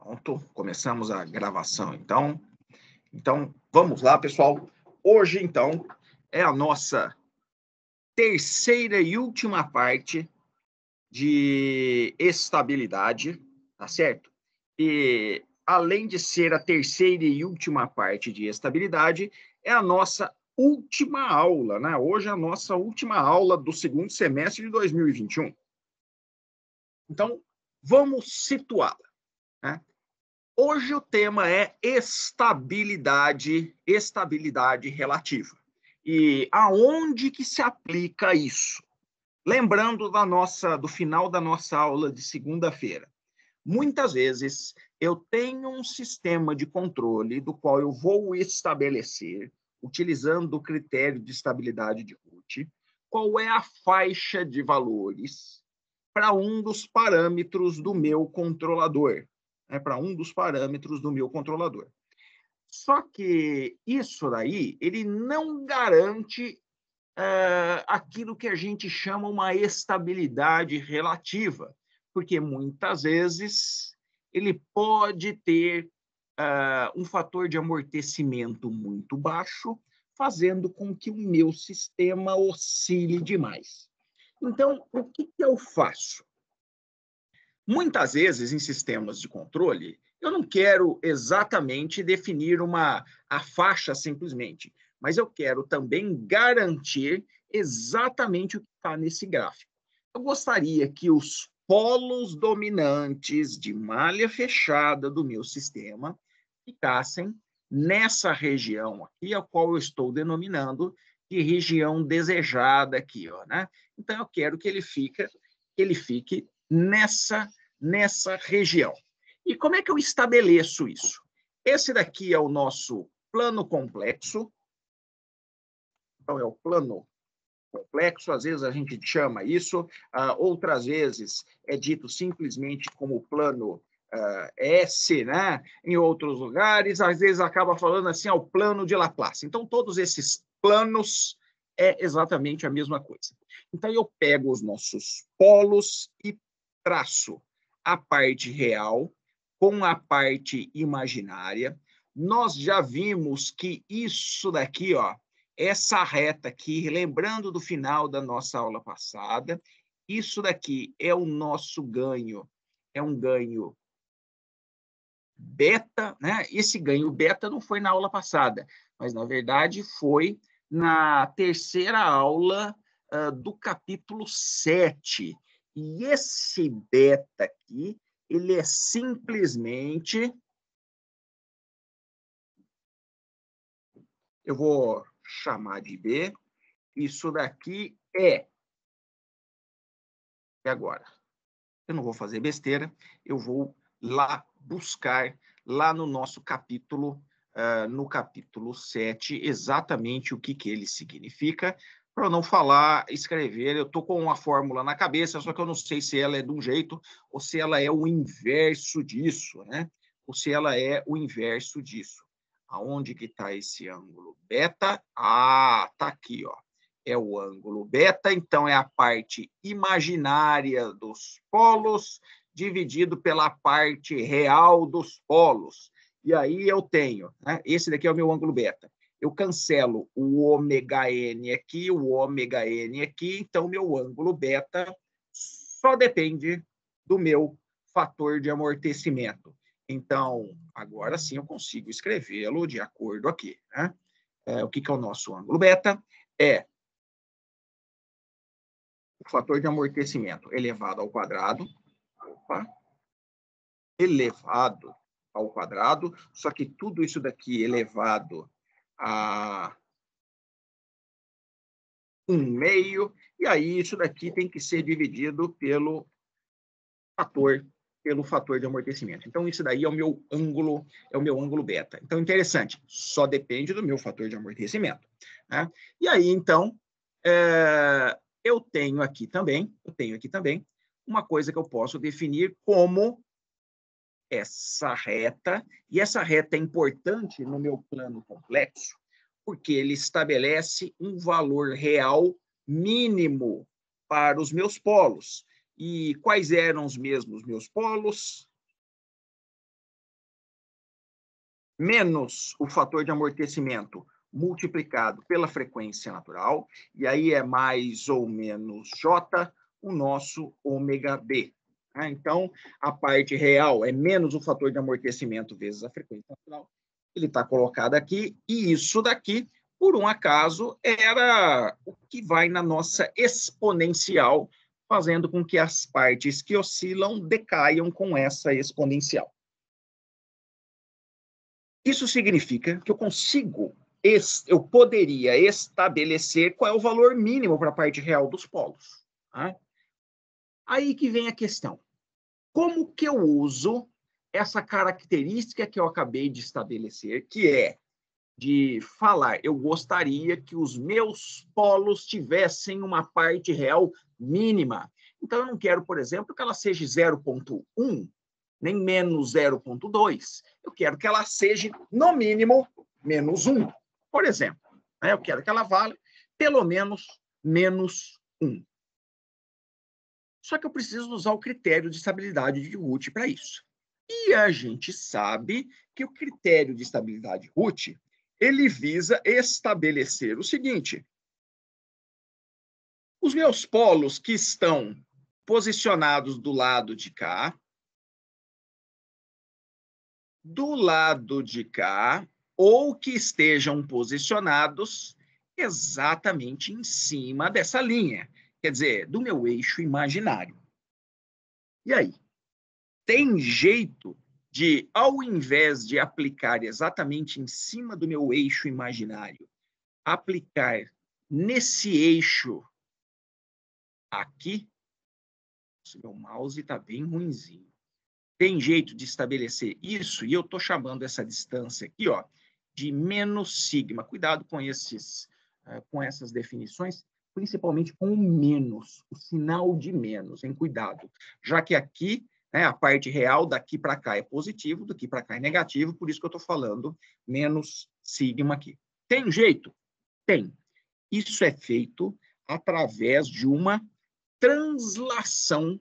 Pronto, começamos a gravação, então. Então, vamos lá, pessoal. Hoje, então, é a nossa terceira e última parte de estabilidade, tá certo? E, além de ser a terceira e última parte de estabilidade, é a nossa última aula, né? Hoje é a nossa última aula do segundo semestre de 2021. Então, vamos situá-la, né? Hoje o tema é estabilidade relativa. E aonde que se aplica isso? Lembrando do final da nossa aula de segunda-feira. Muitas vezes eu tenho um sistema de controle do qual eu vou estabelecer, utilizando o critério de estabilidade de Hooke, qual é a faixa de valores para um dos parâmetros do meu controlador. Para um dos parâmetros do meu controlador. Só que isso daí, ele não garante aquilo que a gente chama uma estabilidade relativa, porque muitas vezes ele pode ter um fator de amortecimento muito baixo, fazendo com que o meu sistema oscile demais. Então, o que eu faço? Muitas vezes, em sistemas de controle, eu não quero exatamente definir a faixa simplesmente, mas eu quero também garantir exatamente o que está nesse gráfico. Eu gostaria que os polos dominantes de malha fechada do meu sistema ficassem nessa região aqui, a qual eu estou denominando de região desejada aqui, ó, né? Então, eu quero que ele fique nessa região. E como é que eu estabeleço isso? Esse daqui é o nosso plano complexo. Então, é o plano complexo, às vezes a gente chama isso, outras vezes é dito simplesmente como plano S, né? Em outros lugares, às vezes acaba falando assim, o plano de Laplace. Então, todos esses planos é exatamente a mesma coisa. Então, eu pego os nossos polos e traço a parte real com a parte imaginária. Nós já vimos que isso daqui, ó, essa reta aqui, lembrando do final da nossa aula passada, isso daqui é o nosso ganho, é um ganho beta, né? Esse ganho beta não foi na aula passada, mas, na verdade, foi na terceira aula do capítulo 7. E esse beta aqui, ele é simplesmente... Eu vou chamar de B. Isso daqui é... E agora? Eu não vou fazer besteira, eu vou lá buscar, lá no nosso capítulo, no capítulo 7, exatamente o que ele significa, para eu não falar, escrever. Eu estou com uma fórmula na cabeça, só que eu não sei se ela é de um jeito ou se ela é o inverso disso, né? Ou se ela é o inverso disso. Aonde que está esse ângulo beta? Ah, está aqui, ó. É o ângulo beta, então é a parte imaginária dos polos dividido pela parte real dos polos. E aí eu tenho, né? Esse daqui é o meu ângulo beta. Eu cancelo o ômega n aqui, o ômega n aqui, então meu ângulo beta só depende do meu fator de amortecimento. Então, agora sim eu consigo escrevê-lo de acordo aqui, né? O que é o nosso ângulo beta? É o fator de amortecimento elevado ao quadrado, elevado ao quadrado, só que tudo isso daqui elevado a 1/2, e aí isso daqui tem que ser dividido pelo fator de amortecimento. Então, isso daí é o meu ângulo beta. Então, interessante, só depende do meu fator de amortecimento, né? E aí, então, eu tenho aqui também uma coisa que eu posso definir como essa reta, e essa reta é importante no meu plano complexo, porque ele estabelece um valor real mínimo para os meus polos. E quais eram os mesmos meus polos? menos o fator de amortecimento multiplicado pela frequência natural, e aí é mais ou menos J, o nosso ômega B. Então, a parte real é menos o fator de amortecimento vezes a frequência natural. Ele está colocado aqui, e isso daqui, por um acaso, era o que vai na nossa exponencial, fazendo com que as partes que oscilam decaiam com essa exponencial. Isso significa que eu poderia estabelecer qual é o valor mínimo para a parte real dos polos. Tá? Aí que vem a questão. Como que eu uso essa característica que eu acabei de estabelecer, que é de falar, eu gostaria que os meus polos tivessem uma parte real mínima. Então, eu não quero, por exemplo, que ela seja 0,1, nem menos 0,2. Eu quero que ela seja, no mínimo, menos 1, por exemplo. Eu quero que ela valha pelo menos menos 1. Só que eu preciso usar o critério de estabilidade de Root para isso. E a gente sabe que o critério de estabilidade Root, ele visa estabelecer o seguinte: os meus polos que estão posicionados do lado de cá, ou que estejam posicionados exatamente em cima dessa linha, quer dizer, do meu eixo imaginário. E aí? Tem jeito de, ao invés de aplicar exatamente em cima do meu eixo imaginário, aplicar nesse eixo aqui? Esse meu mouse está bem ruinzinho. Tem jeito de estabelecer isso, e eu estou chamando essa distância aqui, ó, de menos sigma. Cuidado com essas definições, principalmente com o menos, o sinal de menos, hein? Cuidado. Já que aqui, a parte real daqui para cá é positivo, daqui para cá é negativo, por isso que eu estou falando menos sigma aqui. Tem jeito? Tem. Isso é feito através de uma translação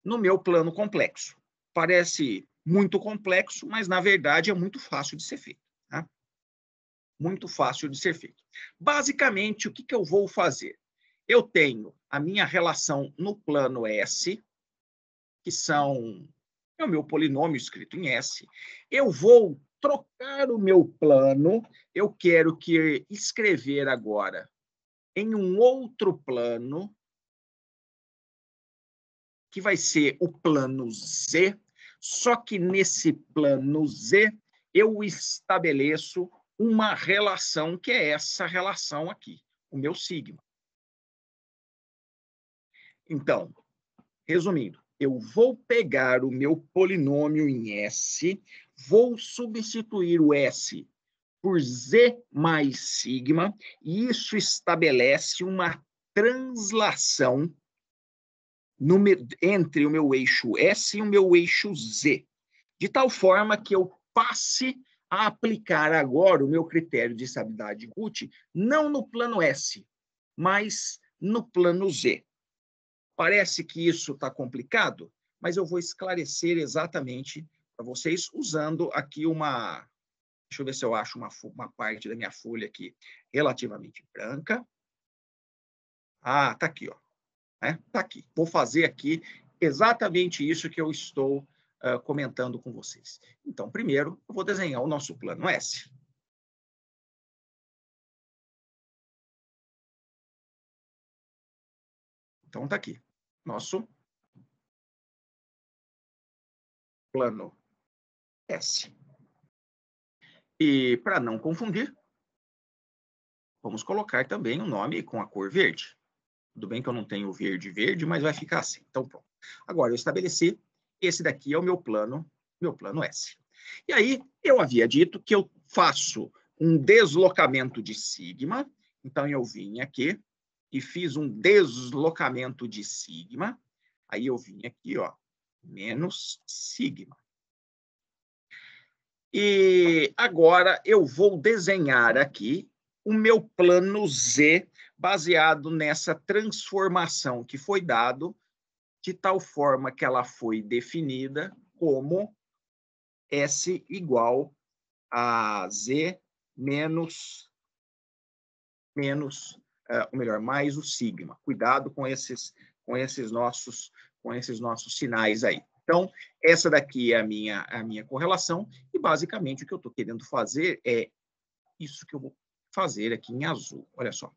no meu plano complexo. Parece muito complexo, mas, na verdade, é muito fácil de ser feito. Tá? Muito fácil de ser feito. Basicamente, o que eu vou fazer? Eu tenho a minha relação no plano S, que é o meu polinômio escrito em S. Eu vou trocar o meu plano, eu quero escrever agora em um outro plano, que vai ser o plano Z, só que nesse plano Z eu estabeleço uma relação que é essa relação aqui, o meu sigma. Então, resumindo, eu vou pegar o meu polinômio em S, vou substituir o S por Z mais sigma, e isso estabelece uma translação entre o meu eixo S e o meu eixo Z, de tal forma que eu passe a aplicar agora o meu critério de estabilidade Root não no plano S, mas no plano Z. Parece que isso está complicado, mas eu vou esclarecer exatamente para vocês usando aqui uma... Deixa eu ver se eu acho uma parte da minha folha aqui relativamente branca. Ah, está aqui, ó. Está aqui. Vou fazer aqui exatamente isso que eu estou comentando com vocês. Então, primeiro, eu vou desenhar o nosso plano S. Então, está aqui. Nosso plano S. E, para não confundir, vamos colocar também o nome com a cor verde. Tudo bem que eu não tenho verde, mas vai ficar assim. Então, pronto. Agora, eu estabeleci, esse daqui é o meu plano S. E aí, eu havia dito que eu faço um deslocamento de sigma. Então, eu vim aqui e fiz um deslocamento de sigma. Aí, eu vim aqui, ó, menos sigma. E agora, eu vou desenhar aqui o meu plano Z, baseado nessa transformação que foi dado, de tal forma que ela foi definida como S igual AZ menos, ou melhor, mais o sigma. Cuidado com esses nossos sinais aí. Então, essa daqui é a minha correlação, e basicamente o que eu estou querendo fazer é isso que eu vou fazer aqui em azul. Olha só.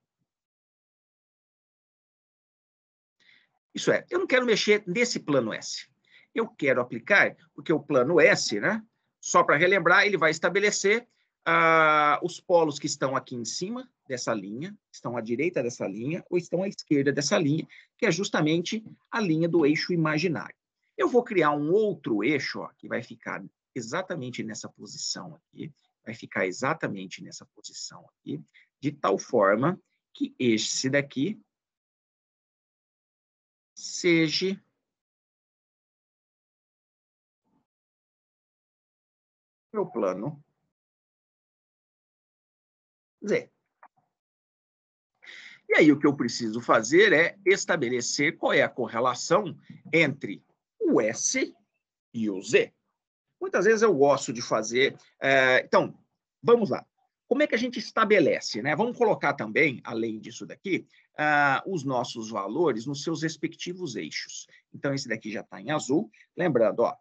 Isso é, eu não quero mexer nesse plano S. Eu quero aplicar, porque o plano S, né, só para relembrar, ele vai estabelecer os polos que estão aqui em cima dessa linha, estão à direita dessa linha, ou estão à esquerda dessa linha, que é justamente a linha do eixo imaginário. Eu vou criar um outro eixo, ó, que vai ficar exatamente nessa posição aqui, vai ficar exatamente nessa posição aqui, de tal forma que esse daqui seja meu plano Z. E aí o que eu preciso fazer é estabelecer qual é a correlação entre o S e o Z. Muitas vezes eu gosto de fazer... então, vamos lá. Como é que a gente estabelece, né? Vamos colocar também, além disso daqui, os nossos valores nos seus respectivos eixos. Então, esse daqui já está em azul. Lembrando, ó,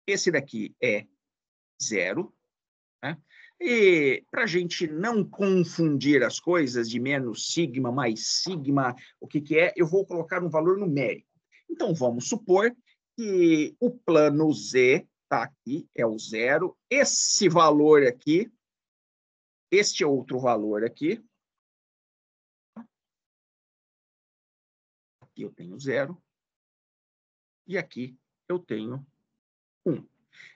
esse daqui é 0, né? E para a gente não confundir as coisas de menos sigma, mais sigma, o que é, eu vou colocar um valor numérico. Então, vamos supor que o plano Z está aqui, é o 0. Esse valor aqui, este outro valor aqui, aqui eu tenho 0, e aqui eu tenho 1.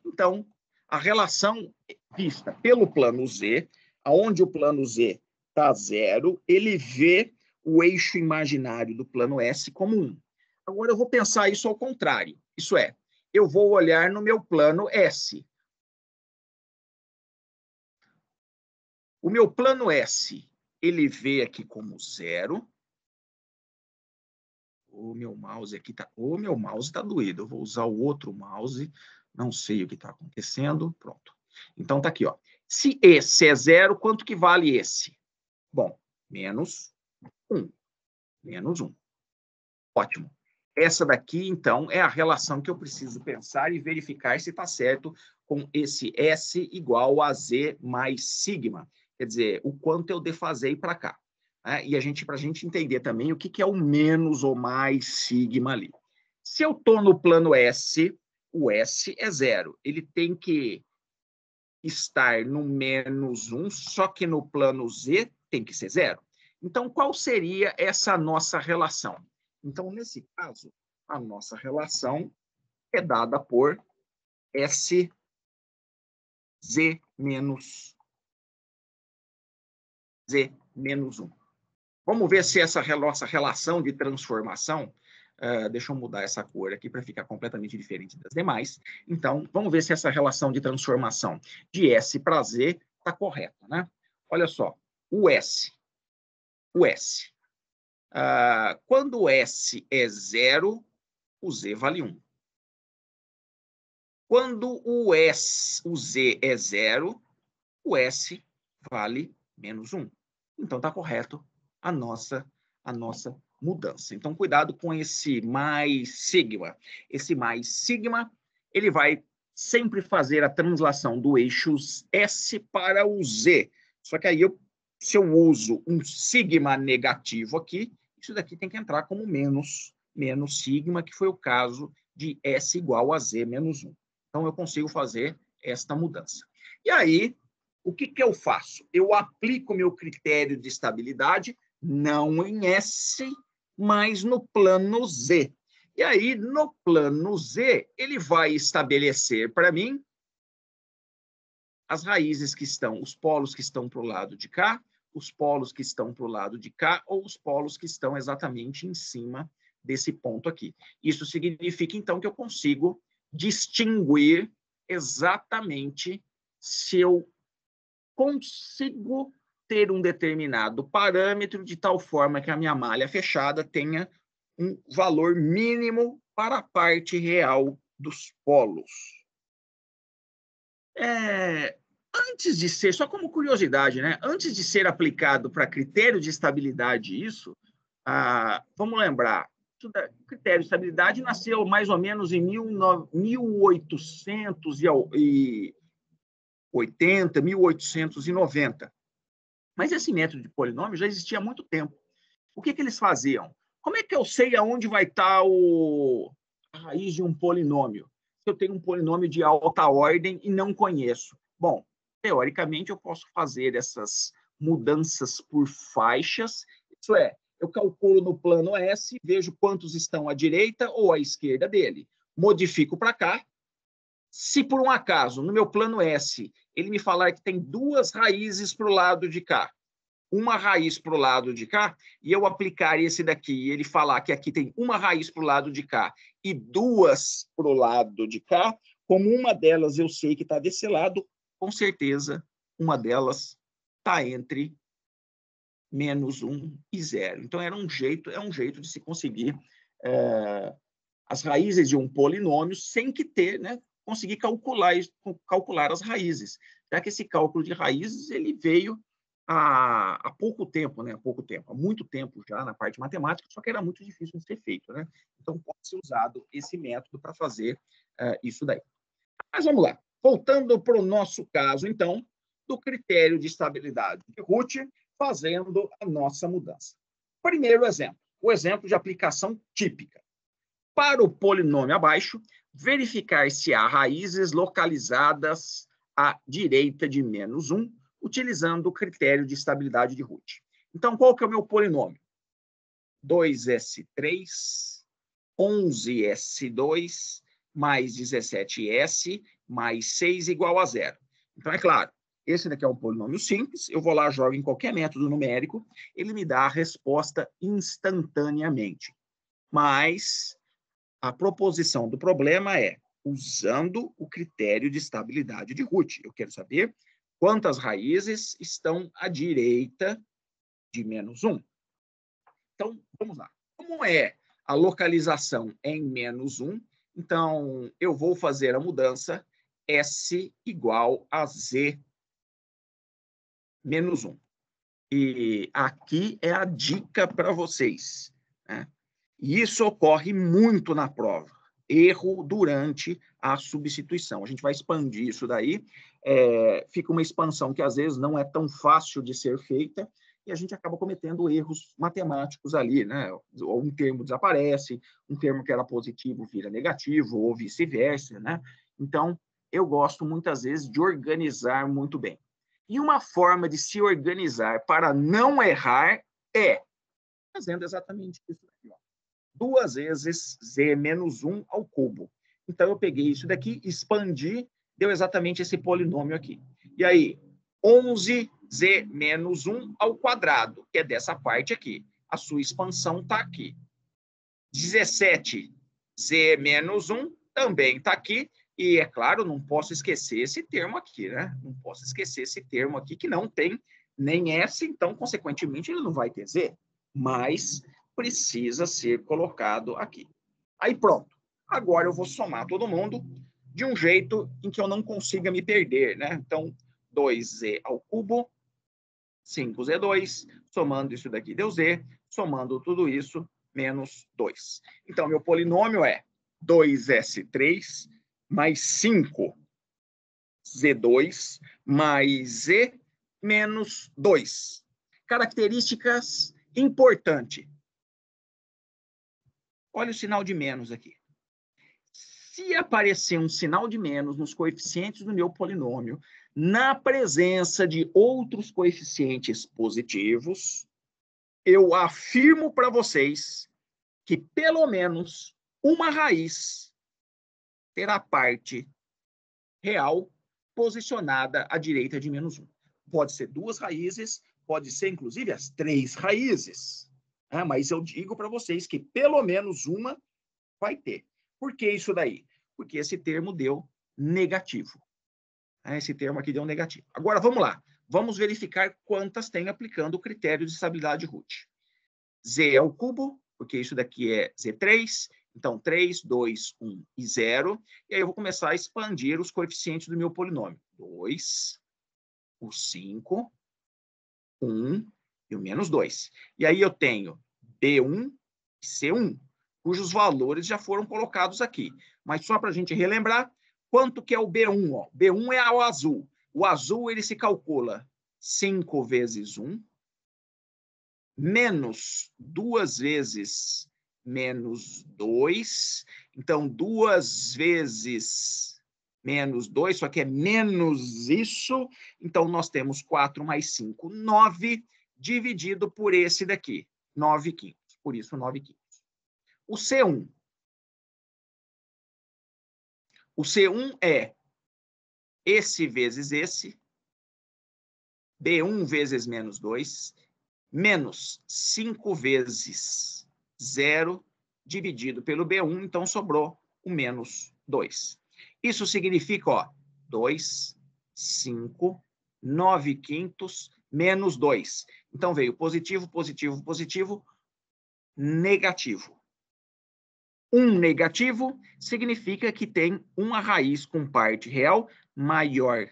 Então, a relação vista pelo plano Z, aonde o plano Z está 0, ele vê o eixo imaginário do plano S como 1. Agora, eu vou pensar isso ao contrário. Isso é, eu vou olhar no meu plano S. O meu plano S, ele vê aqui como 0. O meu mouse aqui está... O meu mouse está doído. Eu vou usar o outro mouse. Não sei o que está acontecendo. Pronto. Então, está aqui, ó. Se esse é 0, quanto que vale esse? Bom, menos 1. Menos 1. Ótimo. Essa daqui, então, é a relação que eu preciso pensar e verificar se está certo com esse S igual a Z mais sigma. Quer dizer, o quanto eu defasei para cá. E para a gente entender também o que é o menos ou mais sigma ali. Se eu estou no plano S, o S é 0. Ele tem que estar no menos 1, só que no plano Z tem que ser 0. Então, qual seria essa nossa relação? Então, nesse caso, a nossa relação é dada por SZ menos Z menos 1. Vamos ver se essa nossa relação de transformação... deixa eu mudar essa cor aqui para ficar completamente diferente das demais. Então, vamos ver se essa relação de transformação de S para Z está correta, né? Olha só, o S. Quando o S é 0, o Z vale 1. Quando o Z é 0, o S vale menos 1. Então, está correto a nossa mudança. Então, cuidado com esse mais sigma. Esse mais sigma, ele vai sempre fazer a translação do eixo S para o Z. Só que aí, se eu uso um sigma negativo aqui, isso daqui tem que entrar como menos sigma, que foi o caso de S igual a Z menos 1. Então, eu consigo fazer esta mudança. E aí, o que eu faço? Eu aplico meu critério de estabilidade, não em S, mas no plano Z. E aí, no plano Z, ele vai estabelecer para mim as raízes que estão, os polos que estão para o lado de cá, os polos que estão para o lado de cá, ou os polos que estão exatamente em cima desse ponto aqui. Isso significa, então, que eu consigo distinguir exatamente se eu consigo ter um determinado parâmetro de tal forma que a minha malha fechada tenha um valor mínimo para a parte real dos polos. Antes de ser, só como curiosidade, né? Antes de ser aplicado para critério de estabilidade isso, vamos lembrar, o critério de estabilidade nasceu mais ou menos em 1880, 1890. Mas esse método de polinômio já existia há muito tempo. O que eles faziam? Como é que eu sei aonde vai estar a raiz de um polinômio? Se eu tenho um polinômio de alta ordem e não conheço. Bom, teoricamente, eu posso fazer essas mudanças por faixas. Isso é, eu calculo no plano S, vejo quantos estão à direita ou à esquerda dele. Modifico para cá. Se por um acaso, no meu plano S, ele me falar que tem duas raízes para o lado de cá, uma raiz para o lado de cá, e eu aplicar esse daqui, e ele falar que aqui tem uma raiz para o lado de cá e duas para o lado de cá, como uma delas eu sei que está desse lado, com certeza uma delas está entre -1 e 0. Então, é um jeito de se conseguir as raízes de um polinômio sem que ter, né, conseguir calcular as raízes, já que esse cálculo de raízes ele veio há pouco tempo, né? Há muito tempo já na parte matemática, só que era muito difícil de ser feito, né? Então, pode ser usado esse método para fazer isso daí. Mas vamos lá. Voltando para o nosso caso, então, do critério de estabilidade de Routh, fazendo a nossa mudança. Primeiro exemplo, o exemplo de aplicação típica. Para o polinômio abaixo, verificar se há raízes localizadas à direita de -1, utilizando o critério de estabilidade de Routh. Então, qual que é o meu polinômio? 2S3, 11S2, mais 17S, mais 6 igual a 0. Então, é claro, esse daqui é um polinômio simples, eu vou lá, jogo em qualquer método numérico, ele me dá a resposta instantaneamente. Mas a proposição do problema é usando o critério de estabilidade de Routh. Eu quero saber quantas raízes estão à direita de -1. Então, vamos lá. Como é a localização em -1? Então, eu vou fazer a mudança S igual a Z -1. E aqui é a dica para vocês, né? E isso ocorre muito na prova. Erro durante a substituição. A gente vai expandir isso daí. Fica uma expansão que, às vezes, não é tão fácil de ser feita e a gente acaba cometendo erros matemáticos ali, né? Ou um termo desaparece, um termo que era positivo vira negativo, ou vice-versa, né? Então, eu gosto, muitas vezes, de organizar muito bem. E uma forma de se organizar para não errar é fazendo exatamente isso aqui, ó. 2 vezes Z menos 1 ao cubo. Então, eu peguei isso daqui, expandi, deu exatamente esse polinômio aqui. E aí, 11Z menos 1 ao quadrado, que é dessa parte aqui. A sua expansão está aqui. 17Z menos 1 também está aqui. E, é claro, não posso esquecer esse termo aqui, né? Não posso esquecer esse termo aqui, que não tem nem S, então, consequentemente, ele não vai ter Z. Mas precisa ser colocado aqui. Aí, pronto. Agora eu vou somar todo mundo de um jeito em que eu não consiga me perder, né? Então, 2Z ao cubo, 5Z2, somando isso daqui deu Z, somando tudo isso, menos 2. Então, meu polinômio é 2S3 mais 5Z2 mais Z menos 2. Características importantes. Olha o sinal de menos aqui. Se aparecer um sinal de menos nos coeficientes do meu polinômio, na presença de outros coeficientes positivos, eu afirmo para vocês que pelo menos uma raiz terá parte real posicionada à direita de -1. Pode ser 2 raízes, pode ser inclusive as 3 raízes. Mas eu digo para vocês que pelo menos uma vai ter. Por que isso daí? Porque esse termo deu negativo. Esse termo aqui deu negativo. Agora, vamos lá. Vamos verificar quantas tem aplicando o critério de estabilidade de Routh. Z ao cubo, porque isso daqui é Z3. Então, 3, 2, 1 e 0. E aí eu vou começar a expandir os coeficientes do meu polinômio. 2, o 5, 1 e o menos 2. E aí eu tenho B1 e C1, cujos valores já foram colocados aqui. Mas só para a gente relembrar, quanto que é o B1? Ó? B1 é o azul. O azul ele se calcula 5 vezes 1, menos 2 vezes menos 2. Então, 2 vezes menos 2, só que é menos isso. Então, nós temos 4 mais 5, 9, dividido por esse daqui, 9 quintos. Por isso, 9 quintos. O C1. O C1 é esse vezes esse, B1 vezes menos 2, menos 5 vezes 0, dividido pelo B1, então sobrou o menos 2. Isso significa, ó, 2, 5, 9 quintos, menos 2. Então veio positivo, positivo, positivo, negativo. Um negativo significa que tem uma raiz com parte real maior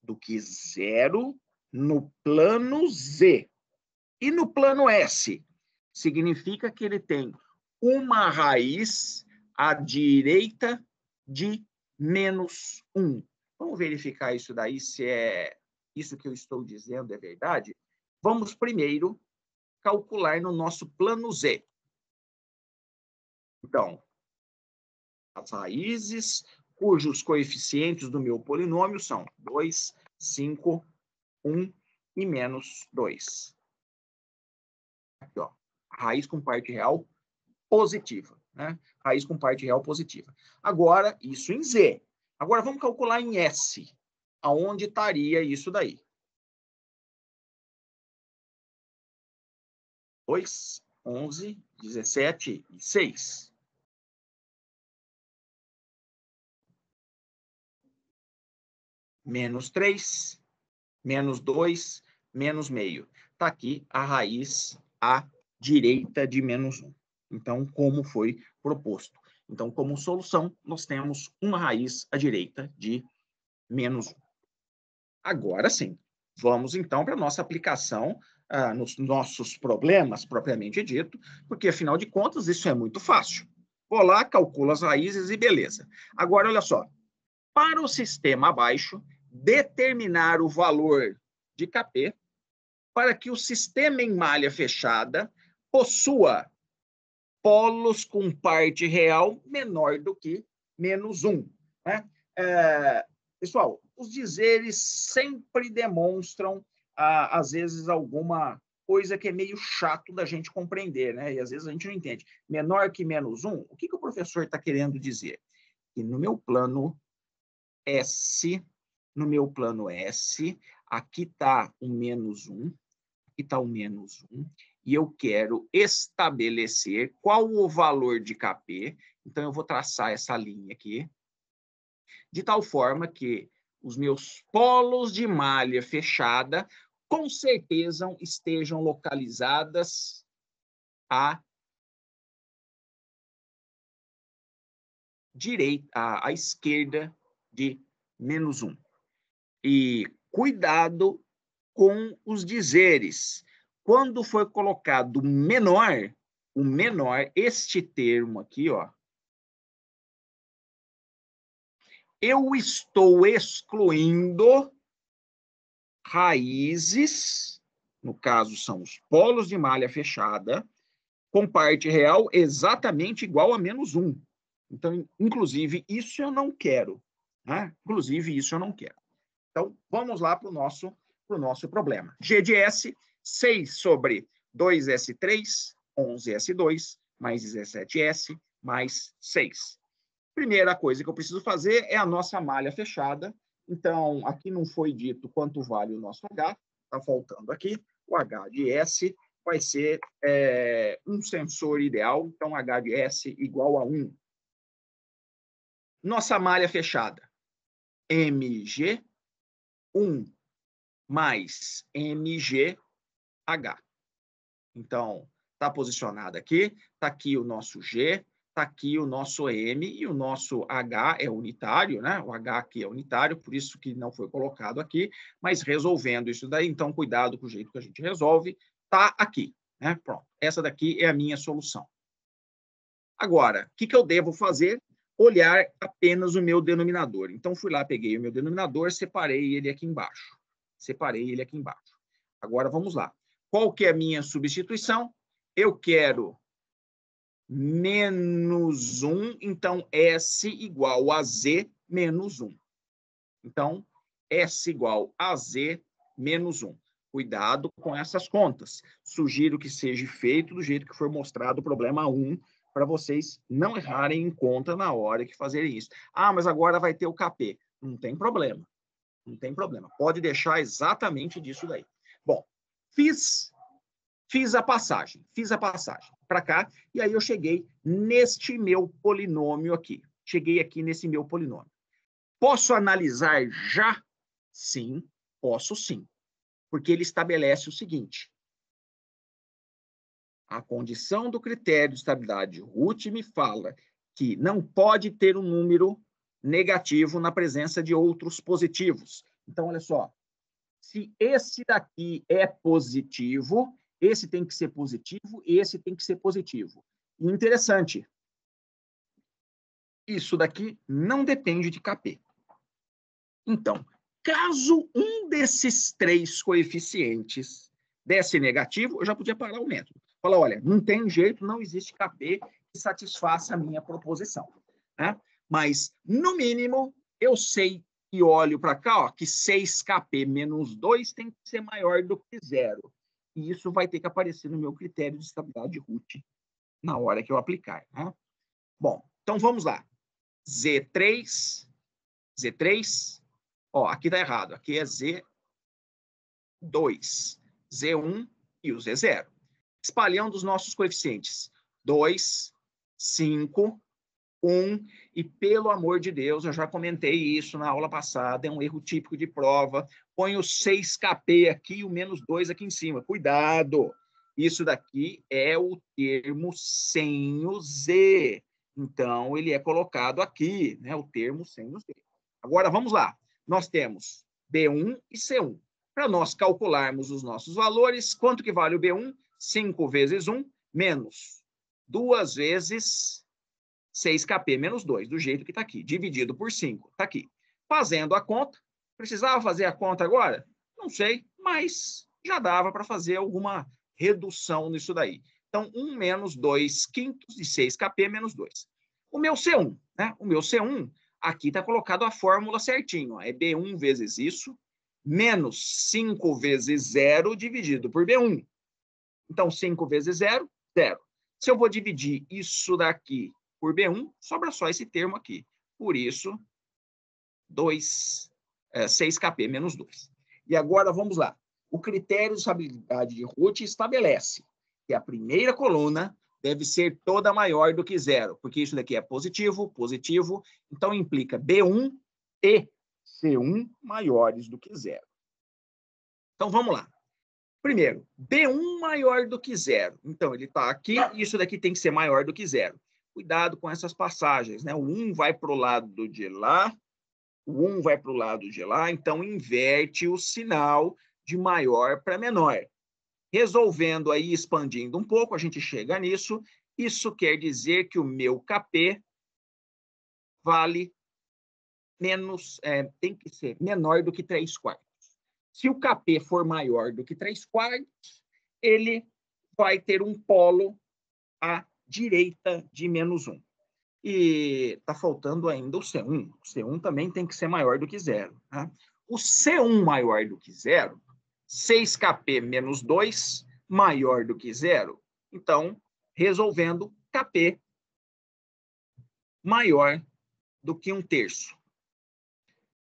do que 0 no plano Z. E no plano S, significa que ele tem uma raiz à direita de menos 1. Vamos verificar isso daí, se é isso que eu estou dizendo é verdade? Vamos primeiro calcular no nosso plano Z. Então, as raízes cujos coeficientes do meu polinômio são 2, 5, 1 e menos 2. Aqui, ó, raiz com parte real positiva, né? Raiz com parte real positiva. Agora, isso em Z. Agora, vamos calcular em S. Aonde estaria isso daí? 2, 11, 17 e 6. Menos 3, menos 2, menos meio. Está aqui a raiz à direita de menos 1. Então, como foi proposto. Então, como solução, nós temos uma raiz à direita de menos 1. Agora sim, vamos então para a nossa aplicação nos nossos problemas, propriamente dito, porque, afinal de contas, isso é muito fácil. Vou lá, calculo as raízes e beleza. Agora, olha só. Para o sistema abaixo, determinar o valor de Kp para que o sistema em malha fechada possua polos com parte real menor do que menos 1. Né? Pessoal, os dizeres sempre demonstram, às vezes, alguma coisa que é meio chato da gente compreender, né? E às vezes a gente não entende. Menor que menos 1, o que o professor está querendo dizer? Que no meu plano S, aqui está o menos 1, aqui está o menos 1, e eu quero estabelecer qual o valor de Kp. Então, eu vou traçar essa linha aqui, de tal forma que os meus polos de malha fechada, com certeza, estejam localizadas à direita, à esquerda de menos 1. E cuidado com os dizeres. Quando foi colocado menor, o menor, este termo aqui, ó, eu estou excluindo raízes, no caso são os polos de malha fechada, com parte real exatamente igual a menos 1. Então, inclusive, isso eu não quero. Né? Inclusive, isso eu não quero. Então, vamos lá para o nosso problema. G de S, 6 sobre 2S3, 11S2, mais 17S, mais 6. Primeira coisa que eu preciso fazer é a nossa malha fechada. Então, aqui não foi dito quanto vale o nosso H, está faltando aqui. O H de S vai ser um sensor ideal, então H de S igual a 1. Nossa malha fechada, MG, 1 mais MGH. Então, está posicionado aqui, está aqui o nosso G, está aqui o nosso M e o nosso H é unitário, né? O H aqui é unitário, por isso que não foi colocado aqui, mas resolvendo isso daí, então cuidado com o jeito que a gente resolve, está aqui, né? Pronto, essa daqui é a minha solução. Agora, o que eu devo fazer? Olhar apenas o meu denominador. Então, fui lá, peguei o meu denominador, separei ele aqui embaixo. Separei ele aqui embaixo. Agora, vamos lá. Qual que é a minha substituição? Eu quero menos 1, então S igual a Z menos 1. Então, S igual a Z menos 1. Cuidado com essas contas. Sugiro que seja feito do jeito que for mostrado o problema 1, para vocês não errarem em conta na hora que fazerem isso. Ah, mas agora vai ter o KP. Não tem problema. Não tem problema. Pode deixar exatamente disso daí. Bom, fiz a passagem para cá, e aí eu cheguei neste meu polinômio aqui. Cheguei aqui nesse meu polinômio. Posso analisar já? Sim, posso sim. Porque ele estabelece o seguinte: a condição do critério de estabilidade de Root me fala que não pode ter um número negativo na presença de outros positivos. Então, olha só, se esse daqui é positivo, esse tem que ser positivo e esse tem que ser positivo. E interessante, isso daqui não depende de KP. Então, caso um desses três coeficientes desse negativo, eu já podia parar o método. Falar, olha, não tem jeito, não existe KP que satisfaça a minha proposição. Né? Mas, no mínimo, eu sei e olho para cá, ó, que 6KP menos 2 tem que ser maior do que 0. E isso vai ter que aparecer no meu critério de estabilidade de Root na hora que eu aplicar. Né? Bom, então vamos lá. Z3, ó, aqui está errado, aqui é Z2, Z1 e o Z0. Espalhando os nossos coeficientes. 2, 5, 1, e pelo amor de Deus, eu já comentei isso na aula passada, é um erro típico de prova, põe o 6KP aqui e o menos 2 aqui em cima. Cuidado! Isso daqui é o termo sem o Z. Então, ele é colocado aqui, né? O termo sem o Z. Agora, vamos lá. Nós temos B1 e C1. Para nós calcularmos os nossos valores, quanto que vale o B1? 5 vezes 1 menos 2 vezes 6KP menos 2, do jeito que está aqui, dividido por 5, está aqui. Fazendo a conta, precisava fazer a conta agora? Não sei, mas já dava para fazer alguma redução nisso daí. Então, 1 menos 2 quintos de 6KP menos 2. O meu C1, né? O meu C1, aqui está colocado a fórmula certinho, ó, é B1 vezes isso, menos 5 vezes 0 dividido por B1. Então, 5 vezes 0, 0. Se eu vou dividir isso daqui por B1, sobra só esse termo aqui. Por isso, 6KP menos 2. E agora, vamos lá. O critério de estabilidade de Root estabelece que a primeira coluna deve ser toda maior do que 0, porque isso daqui é positivo, positivo, então implica B1 e C1 maiores do que 0. Então, vamos lá. Primeiro, B1 maior do que 0. Então, ele está aqui, e isso daqui tem que ser maior do que 0. Cuidado com essas passagens, né? O 1 vai para o lado de lá, o 1 vai para o lado de lá, então inverte o sinal de maior para menor. Resolvendo aí, expandindo um pouco, a gente chega nisso. Isso quer dizer que o meu KP vale menos, tem que ser menor do que 3/4. Se o KP for maior do que 3/4, ele vai ter um polo à direita de menos 1. E está faltando ainda o C1. O C1 também tem que ser maior do que 0. Tá? O C1 maior do que 0, 6KP menos 2 maior do que 0. Então, resolvendo, KP maior do que 1/3.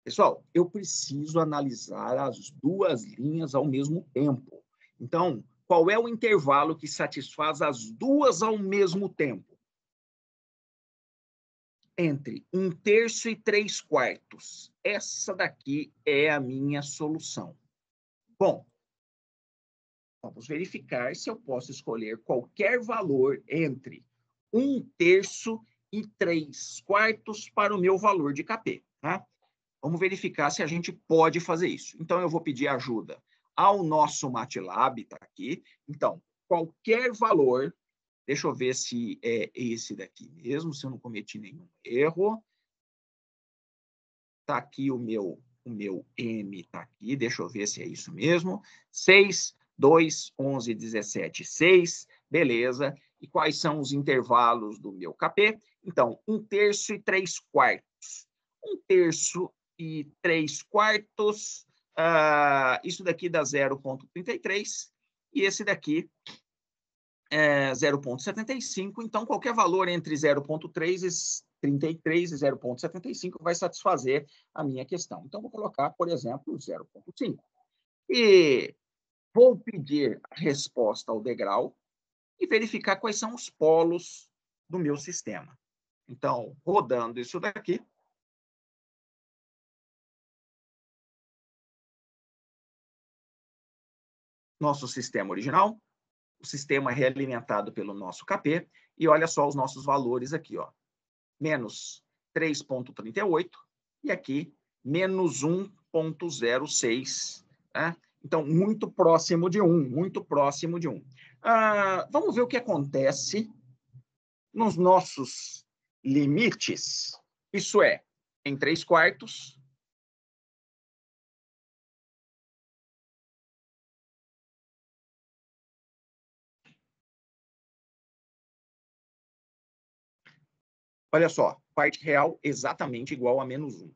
Pessoal, eu preciso analisar as duas linhas ao mesmo tempo. Então, qual é o intervalo que satisfaz as duas ao mesmo tempo? Entre 1/3 e 3/4. Essa daqui é a minha solução. Bom, vamos verificar se eu posso escolher qualquer valor entre 1/3 e 3/4 para o meu valor de KP. Tá? Vamos verificar se a gente pode fazer isso. Então, eu vou pedir ajuda ao nosso MATLAB, está aqui. Então, qualquer valor, deixa eu ver se é esse daqui mesmo, se eu não cometi nenhum erro. Está aqui o meu M, está aqui, deixa eu ver se é isso mesmo. 6, 2, 11, 17, 6, beleza. E quais são os intervalos do meu KP? Então, 1/3 e 3/4. 1/3 e 3/4, isso daqui dá 0,33, e esse daqui é 0,75. Então, qualquer valor entre 0,33 e 0,75 vai satisfazer a minha questão. Então, vou colocar, por exemplo, 0,5. E vou pedir a resposta ao degrau e verificar quais são os polos do meu sistema. Então, rodando isso daqui, nosso sistema original, o sistema realimentado pelo nosso KP, e olha só os nossos valores aqui, ó. Menos 3,38 e aqui menos 1,06. Né? Então, muito próximo de 1, muito próximo de 1. Vamos ver o que acontece nos nossos limites. Isso é, em 3/4, olha só, parte real exatamente igual a menos 1.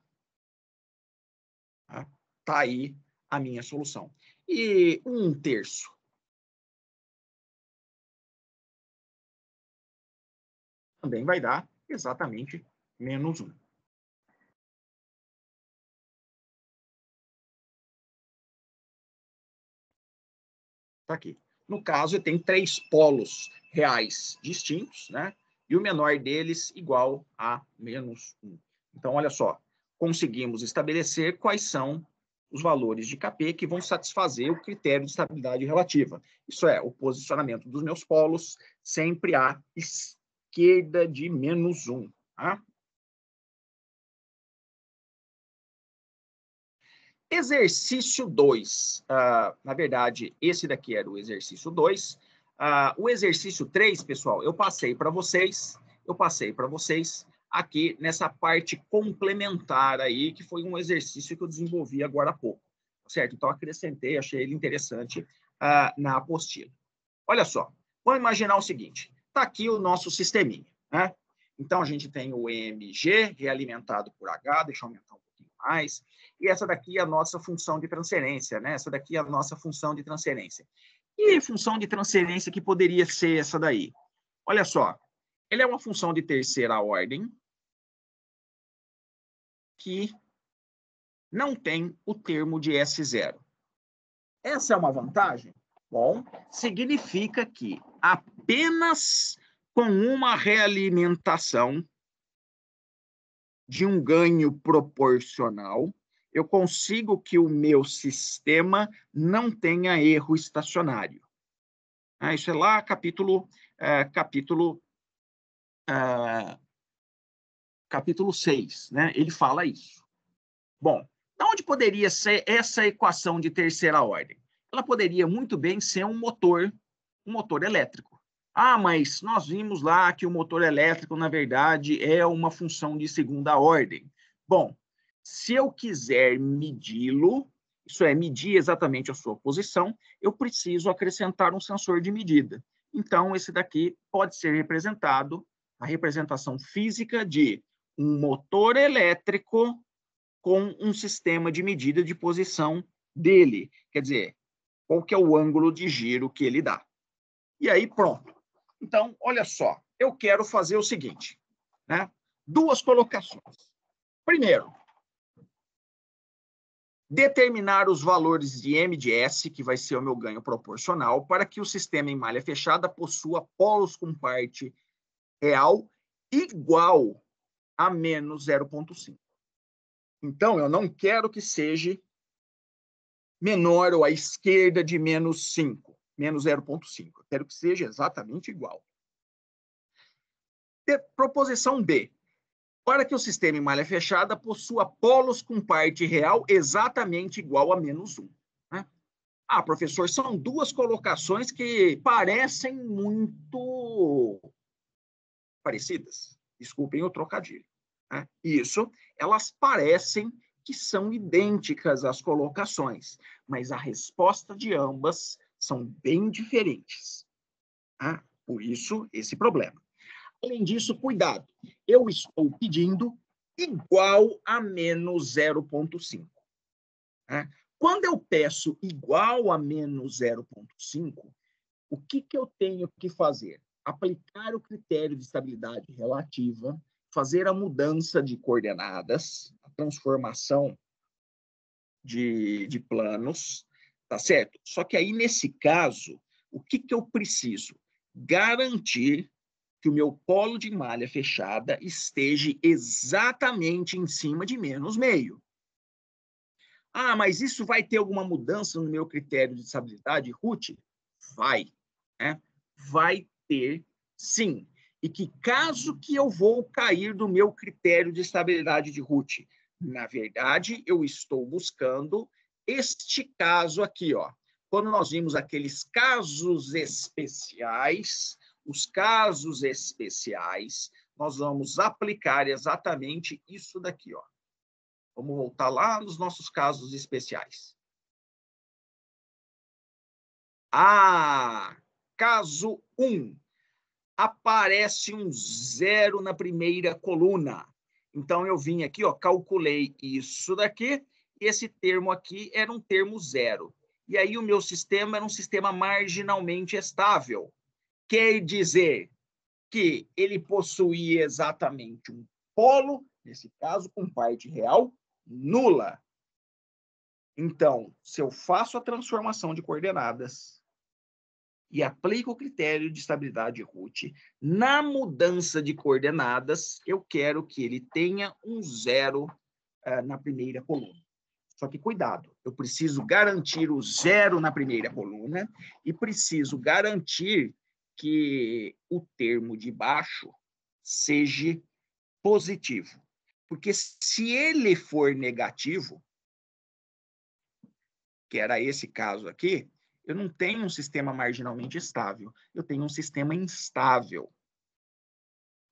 Tá aí a minha solução. E 1/3? Também vai dar exatamente menos 1. Tá aqui. No caso, tem 3 polos reais distintos, né? E o menor deles igual a menos 1. Então, olha só, conseguimos estabelecer quais são os valores de KP que vão satisfazer o critério de estabilidade relativa. Isso é, o posicionamento dos meus polos sempre à esquerda de menos 1. Tá? Exercício 2. Na verdade, esse daqui era o exercício 2. O exercício 3, pessoal, eu passei para vocês aqui nessa parte complementar aí, que foi um exercício que eu desenvolvi agora há pouco. Certo? Então, acrescentei, achei ele interessante na apostila. Olha só, vamos imaginar o seguinte. Está aqui o nosso sisteminha, né? Então, a gente tem o MG realimentado por H, deixa eu aumentar um pouquinho mais. E essa daqui é a nossa função de transferência, né? Essa daqui é a nossa função de transferência. E função de transferência que poderia ser essa daí? Olha só, ele é uma função de terceira ordem que não tem o termo de S0. Essa é uma vantagem? Bom, significa que apenas com uma realimentação de um ganho proporcional, eu consigo que o meu sistema não tenha erro estacionário. Isso é lá capítulo 6, né? Ele fala isso. Bom, de onde poderia ser essa equação de terceira ordem? Ela poderia muito bem ser um motor elétrico. Mas nós vimos lá que o motor elétrico, na verdade, é uma função de segunda ordem. Bom, se eu quiser medi-lo, isso é, medir exatamente a sua posição, eu preciso acrescentar um sensor de medida. Então, esse daqui pode ser representado, a representação física de um motor elétrico com um sistema de medida de posição dele. Quer dizer, qual que é o ângulo de giro que ele dá. E aí, pronto. Então, olha só, eu quero fazer o seguinte, né? 2 colocações. Primeiro, determinar os valores de M de S, que vai ser o meu ganho proporcional, para que o sistema em malha fechada possua polos com parte real igual a menos 0,5. Então, eu não quero que seja menor ou à esquerda de menos 5, menos 0,5. Eu quero que seja exatamente igual. Proposição B. Para que o sistema em malha fechada possua polos com parte real exatamente igual a -1. Né? Ah, professor, são duas colocações que parecem muito parecidas. Desculpem o trocadilho. Né? Isso, elas parecem que são idênticas às colocações, mas a resposta de ambas são bem diferentes. Né? Por isso, esse problema. Além disso, cuidado, eu estou pedindo igual a menos 0,5. Né? Quando eu peço igual a menos 0,5, o que eu tenho que fazer? Aplicar o critério de estabilidade relativa, fazer a mudança de coordenadas, a transformação de planos, tá certo? Só que aí, nesse caso, o que eu preciso? Garantir que o meu polo de malha fechada esteja exatamente em cima de -0,5. Ah, mas isso vai ter alguma mudança no meu critério de estabilidade, Ruth? Vai, né? Vai ter, sim. E que caso que eu vou cair do meu critério de estabilidade de Ruth? Na verdade, eu estou buscando este caso aqui, ó. Quando nós vimos aqueles casos especiais, os casos especiais, nós vamos aplicar exatamente isso daqui, ó. Vamos voltar lá nos nossos casos especiais. Ah, caso 1. Aparece um 0 na primeira coluna. Então, eu vim aqui, ó, calculei isso daqui, e esse termo aqui era um termo 0. E aí, o meu sistema era um sistema marginalmente estável. Quer dizer que ele possuía exatamente um polo, nesse caso, com parte real nula. Então, se eu faço a transformação de coordenadas e aplico o critério de estabilidade Ruth, na mudança de coordenadas, eu quero que ele tenha um 0 na primeira coluna. Só que cuidado, eu preciso garantir o 0 na primeira coluna e preciso garantir que o termo de baixo seja positivo. Porque se ele for negativo, que era esse caso aqui, eu não tenho um sistema marginalmente estável, eu tenho um sistema instável.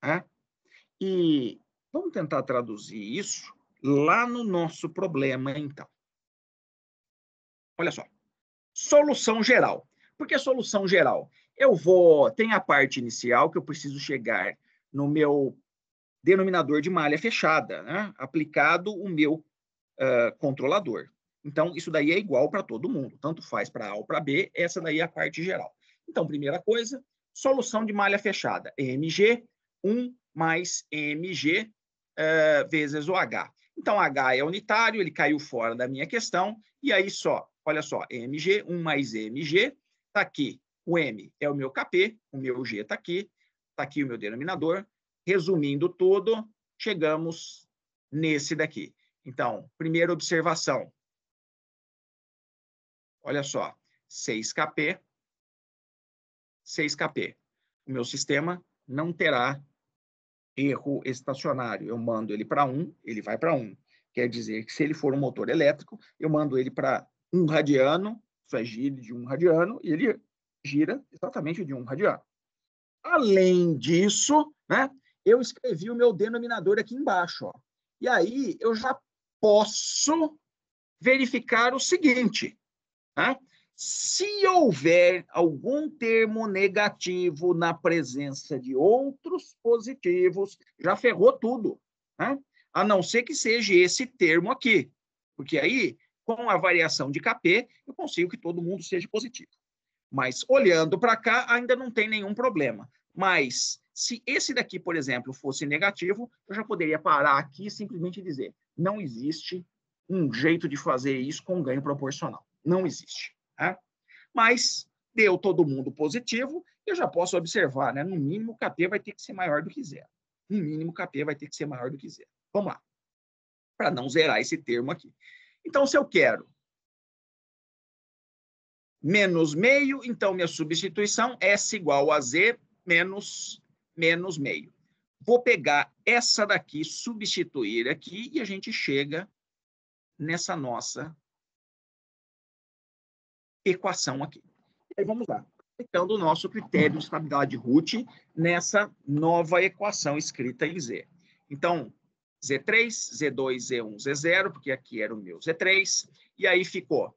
Né? E vamos tentar traduzir isso lá no nosso problema, então. Olha só, solução geral. Por que solução geral? Tem a parte inicial que eu preciso chegar no meu denominador de malha fechada, né? Aplicado o meu controlador. Então, isso daí é igual para todo mundo, tanto faz para A ou para B, essa daí é a parte geral. Então, primeira coisa, solução de malha fechada, mg, 1 mais mg vezes o h. Então, h é unitário, ele caiu fora da minha questão, e aí só, olha só, mg, 1 mais mg, está aqui, o m é o meu kp, o meu g está aqui o meu denominador. Resumindo tudo, chegamos nesse daqui. Então, primeira observação. Olha só, 6kp, 6kp. O meu sistema não terá erro estacionário. Eu mando ele para 1, ele vai para 1. Quer dizer que se ele for um motor elétrico, eu mando ele para 1 radiano, isso é giro de 1 radiano, e ele gira exatamente de 1 radiano. Além disso, né, eu escrevi o meu denominador aqui embaixo. Ó. E aí eu já posso verificar o seguinte. Né? Se houver algum termo negativo na presença de outros positivos, já ferrou tudo. Né? A não ser que seja esse termo aqui. Porque aí, com a variação de Kp, eu consigo que todo mundo seja positivo. Mas, olhando para cá, ainda não tem nenhum problema. Mas, se esse daqui, por exemplo, fosse negativo, eu já poderia parar aqui e simplesmente dizer: não existe um jeito de fazer isso com ganho proporcional. Não existe. Né? Mas, deu todo mundo positivo, eu já posso observar, né? No mínimo, o Kp vai ter que ser maior do que 0. No mínimo, o Kp vai ter que ser maior do que 0. Vamos lá. Para não zerar esse termo aqui. Então, se eu quero menos meio, então minha substituição S igual a Z menos meio. vou pegar essa daqui, substituir aqui, e a gente chega nessa nossa equação aqui. E aí vamos lá. Aplicando o nosso critério de estabilidade root nessa nova equação escrita em Z. Então, Z3, Z2, Z1, Z0, porque aqui era o meu Z3, e aí ficou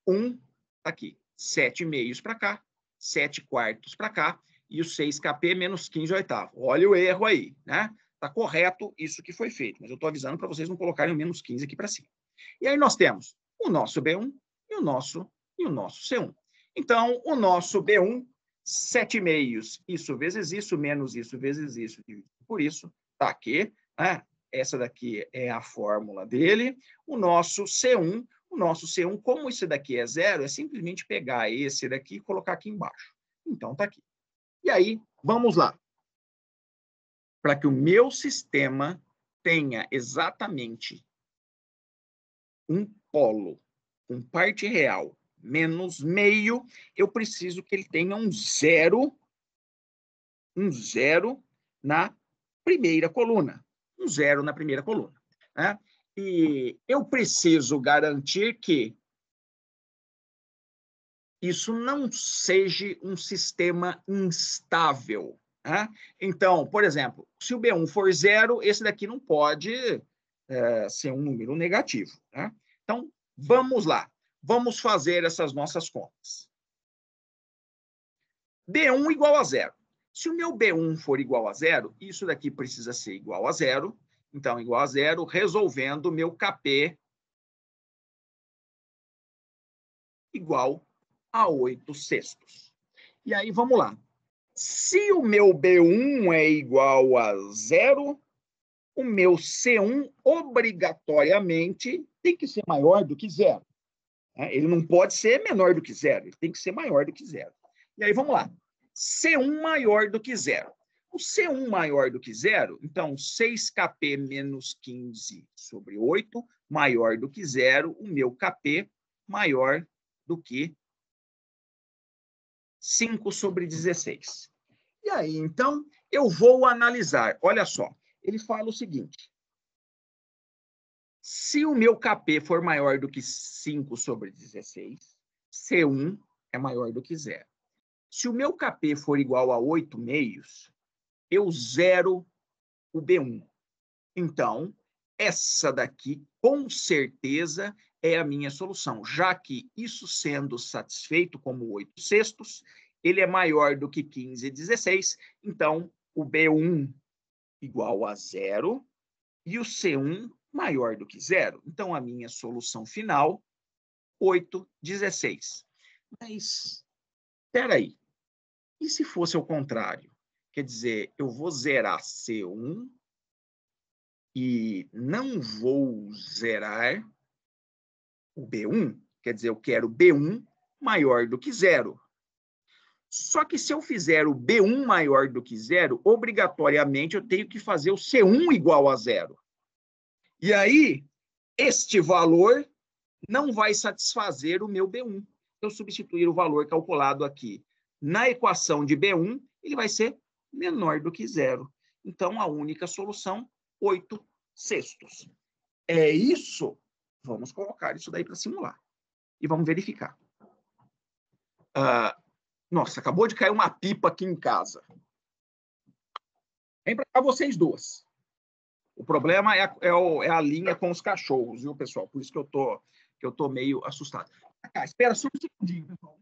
1 aqui, 7 meios para cá, 7 quartos para cá, e o 6kp menos 15 oitavos. Olha o erro aí, né? Está correto isso que foi feito, mas eu estou avisando para vocês não colocarem o menos 15 aqui para cima. E aí nós temos o nosso B1 e o nosso C1. Então, o nosso B1, 7 meios, isso vezes isso, menos isso vezes isso, por isso, está aqui, né? Essa daqui é a fórmula dele. O nosso C1, como esse daqui é zero, é simplesmente pegar esse daqui e colocar aqui embaixo. Então, está aqui. E aí, vamos lá. Para que o meu sistema tenha exatamente um polo com parte real menos meio, eu preciso que ele tenha um zero na primeira coluna. Um zero na primeira coluna. Né? E eu preciso garantir que isso não seja um sistema instável. Né? Então, por exemplo, se o B1 for zero, esse daqui não pode ser um número negativo. Né? Então, vamos lá. Vamos fazer essas nossas contas. B1 igual a zero. Se o meu B1 for igual a zero, isso daqui precisa ser igual a zero. Então, igual a zero, resolvendo o meu Kp igual a 8 sextos. E aí, vamos lá. Se o meu B1 é igual a zero, o meu C1 obrigatoriamente tem que ser maior do que zero. Ele não pode ser menor do que zero, ele tem que ser maior do que zero. E aí, vamos lá. C1 maior do que zero. O C1 maior do que zero, então, 6kp menos 15 sobre 8, maior do que zero, o meu Kp maior do que 5 sobre 16. E aí, então, eu vou analisar. Olha só, ele fala o seguinte. Se o meu Kp for maior do que 5 sobre 16, C1 é maior do que zero. Se o meu Kp for igual a 8 meios, eu zero o B1. Então, essa daqui, com certeza, é a minha solução, já que isso sendo satisfeito como 8 sextos, ele é maior do que 15 e 16, então o B1 igual a zero e o C1 maior do que zero. Então, a minha solução final, 8, 16. Mas, espera aí, e se fosse ao contrário? Quer dizer, eu vou zerar C1 e não vou zerar o B1. Quer dizer, eu quero B1 maior do que zero. Só que se eu fizer o B1 maior do que zero, obrigatoriamente eu tenho que fazer o C1 igual a zero. E aí, este valor não vai satisfazer o meu B1. Se eu substituir o valor calculado aqui na equação de B1, ele vai ser menor do que zero. Então, a única solução, 8 sextos. É isso? Vamos colocar isso daí para simular. E vamos verificar. Nossa, acabou de cair uma pipa aqui em casa. Vem para cá vocês duas. O problema é a linha com os cachorros, viu, pessoal? Por isso que eu tô meio assustado. Espera só um segundinho, pessoal.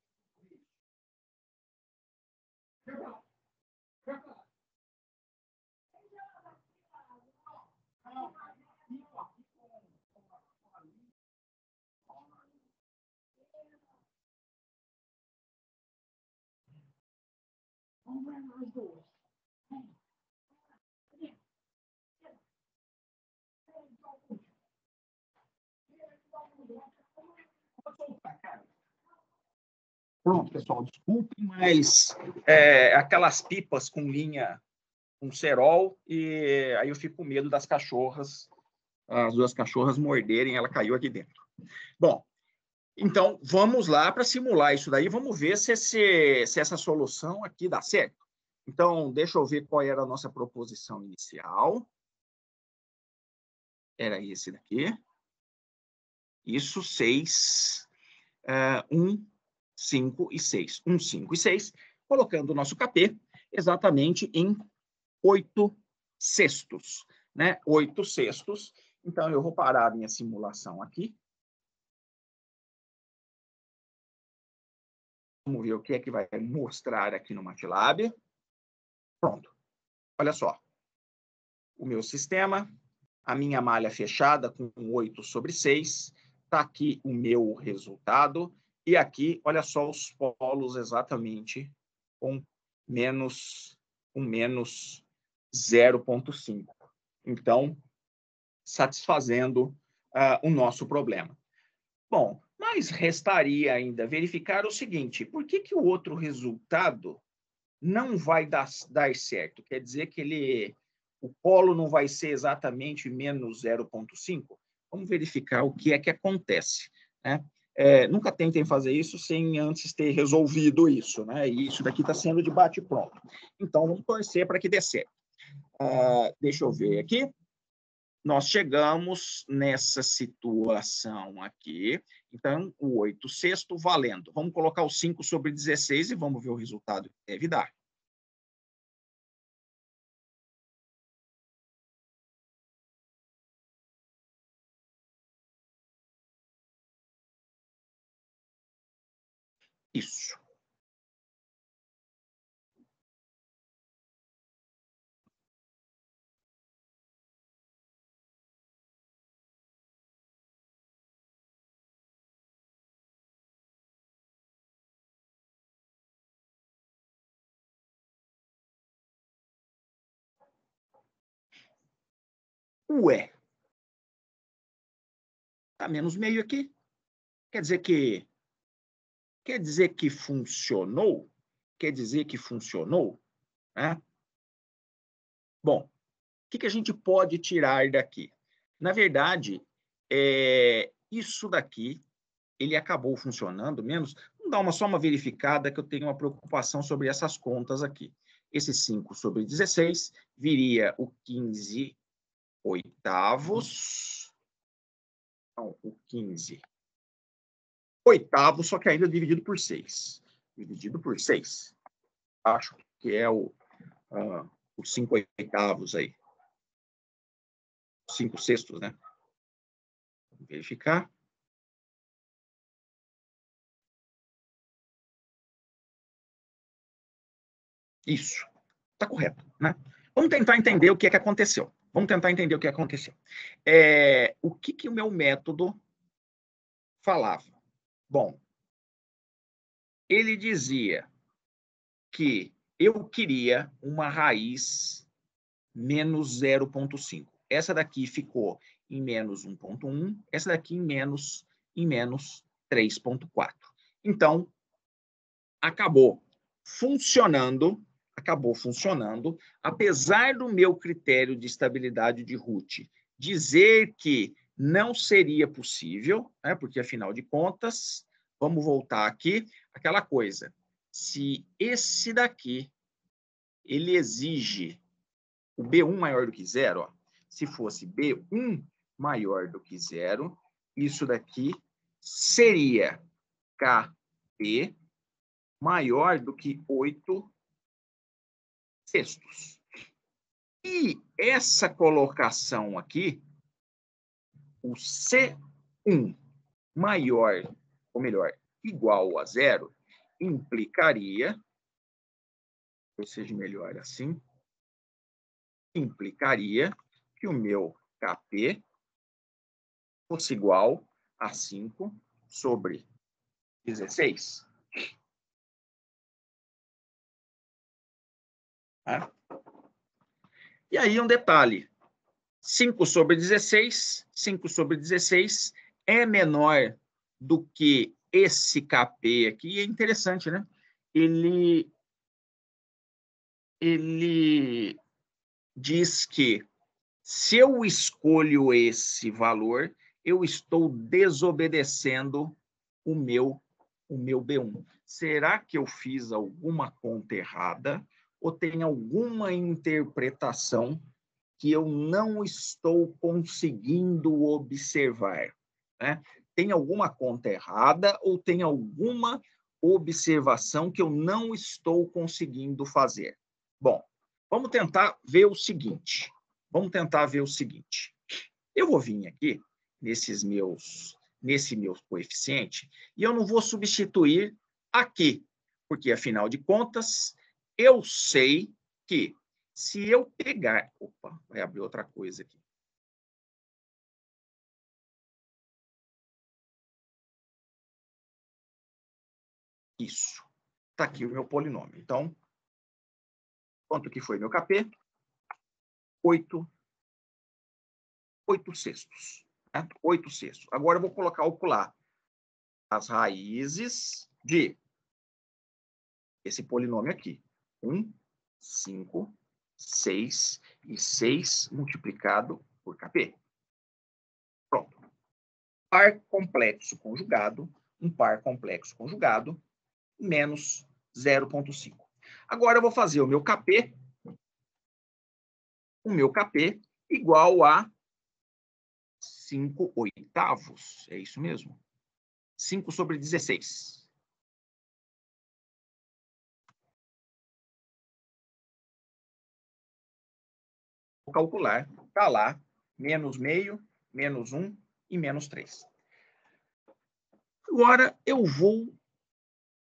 Vamos ver nós dois. Pronto, pessoal, desculpem, mas aquelas pipas com linha com cerol, e aí eu fico com medo das cachorras, as duas cachorras morderem, ela caiu aqui dentro. Bom, então vamos lá para simular isso daí, vamos ver se essa solução aqui dá certo. Então, deixa eu ver qual era a nossa proposição inicial. Era esse daqui. Isso, 6, 1, 5 e 6. 1, 5 e 6, colocando o nosso KP exatamente em 8 sextos, né? 8 sextos. Então, eu vou parar a minha simulação aqui. Vamos ver o que é que vai mostrar aqui no MATLAB. Pronto. Olha só. O meu sistema, a minha malha fechada com 8 sobre 6. Está aqui o meu resultado. E aqui, olha só os polos exatamente com menos 0,5. Então, satisfazendo o nosso problema. Bom, mas restaria ainda verificar o seguinte: por que o outro resultado não vai dar certo? Quer dizer que o polo não vai ser exatamente menos 0,5? Vamos verificar o que é que acontece, né? Nunca tentem fazer isso sem antes ter resolvido isso, né? E isso daqui está sendo de bate-pronto. Então, vamos torcer para que dê certo. Deixa eu ver aqui. Nós chegamos nessa situação aqui. Então, o 8 sexto valendo. Vamos colocar o 5 sobre 16 e vamos ver o resultado que deve dar. Isso. Ué. Está menos meio aqui. Quer dizer que funcionou? Quer dizer que funcionou? Né? Bom, o que a gente pode tirar daqui? Na verdade, isso daqui, ele acabou funcionando menos. Vamos dar só uma verificada que eu tenho uma preocupação sobre essas contas aqui. Esse 5 sobre 16 viria o 15 oitavos. Não, o 15 oitavos, só que ainda dividido por 6. Dividido por 6. Acho que é os 5 oitavos aí. 5 sextos, né? Vamos verificar. Isso. Está correto, né? Vamos tentar entender o que é que aconteceu. O que o meu método falava? Bom, ele dizia que eu queria uma raiz menos 0,5. Essa daqui ficou em menos 1,1, essa daqui em menos 3,4. Então, acabou funcionando, apesar do meu critério de estabilidade de Root dizer que não seria possível, né, porque, afinal de contas, vamos voltar aqui, aquela coisa, se esse daqui, ele exige o B1 maior do que zero, ó, se fosse B1 maior do que zero, isso daqui seria KP maior do que 8 sextos. E essa colocação aqui, o C1 maior, ou melhor, igual a zero, implicaria, talvez seja melhor assim, implicaria que o meu KP fosse igual a 5 sobre 16. Tá? E aí um detalhe, 5 sobre 16 é menor do que esse KP aqui. É interessante, né? Ele diz que se eu escolho esse valor, eu estou desobedecendo o meu B1. Será que eu fiz alguma conta errada? ou tem alguma interpretação que eu não estou conseguindo observar, né? Tem alguma conta errada ou tem alguma observação que eu não estou conseguindo fazer? Bom, vamos tentar ver o seguinte. Eu vou vir aqui nesse meu coeficiente e eu não vou substituir aqui, porque, afinal de contas, eu sei que se eu pegar... Opa, vai abrir outra coisa aqui. Isso. Está aqui o meu polinômio. Então, quanto que foi meu KP? 8 sextos. Né? 8 sextos. Agora eu vou calcular as raízes de esse polinômio aqui. 1, 5, 6 e 6 multiplicado por KP. Pronto. Par complexo conjugado, um par complexo conjugado, menos 0,5. Agora eu vou fazer o meu KP igual a 5 oitavos. É isso mesmo? 5 sobre 16. Vou calcular. Está lá. Menos meio, menos 1 e menos 3. Agora eu vou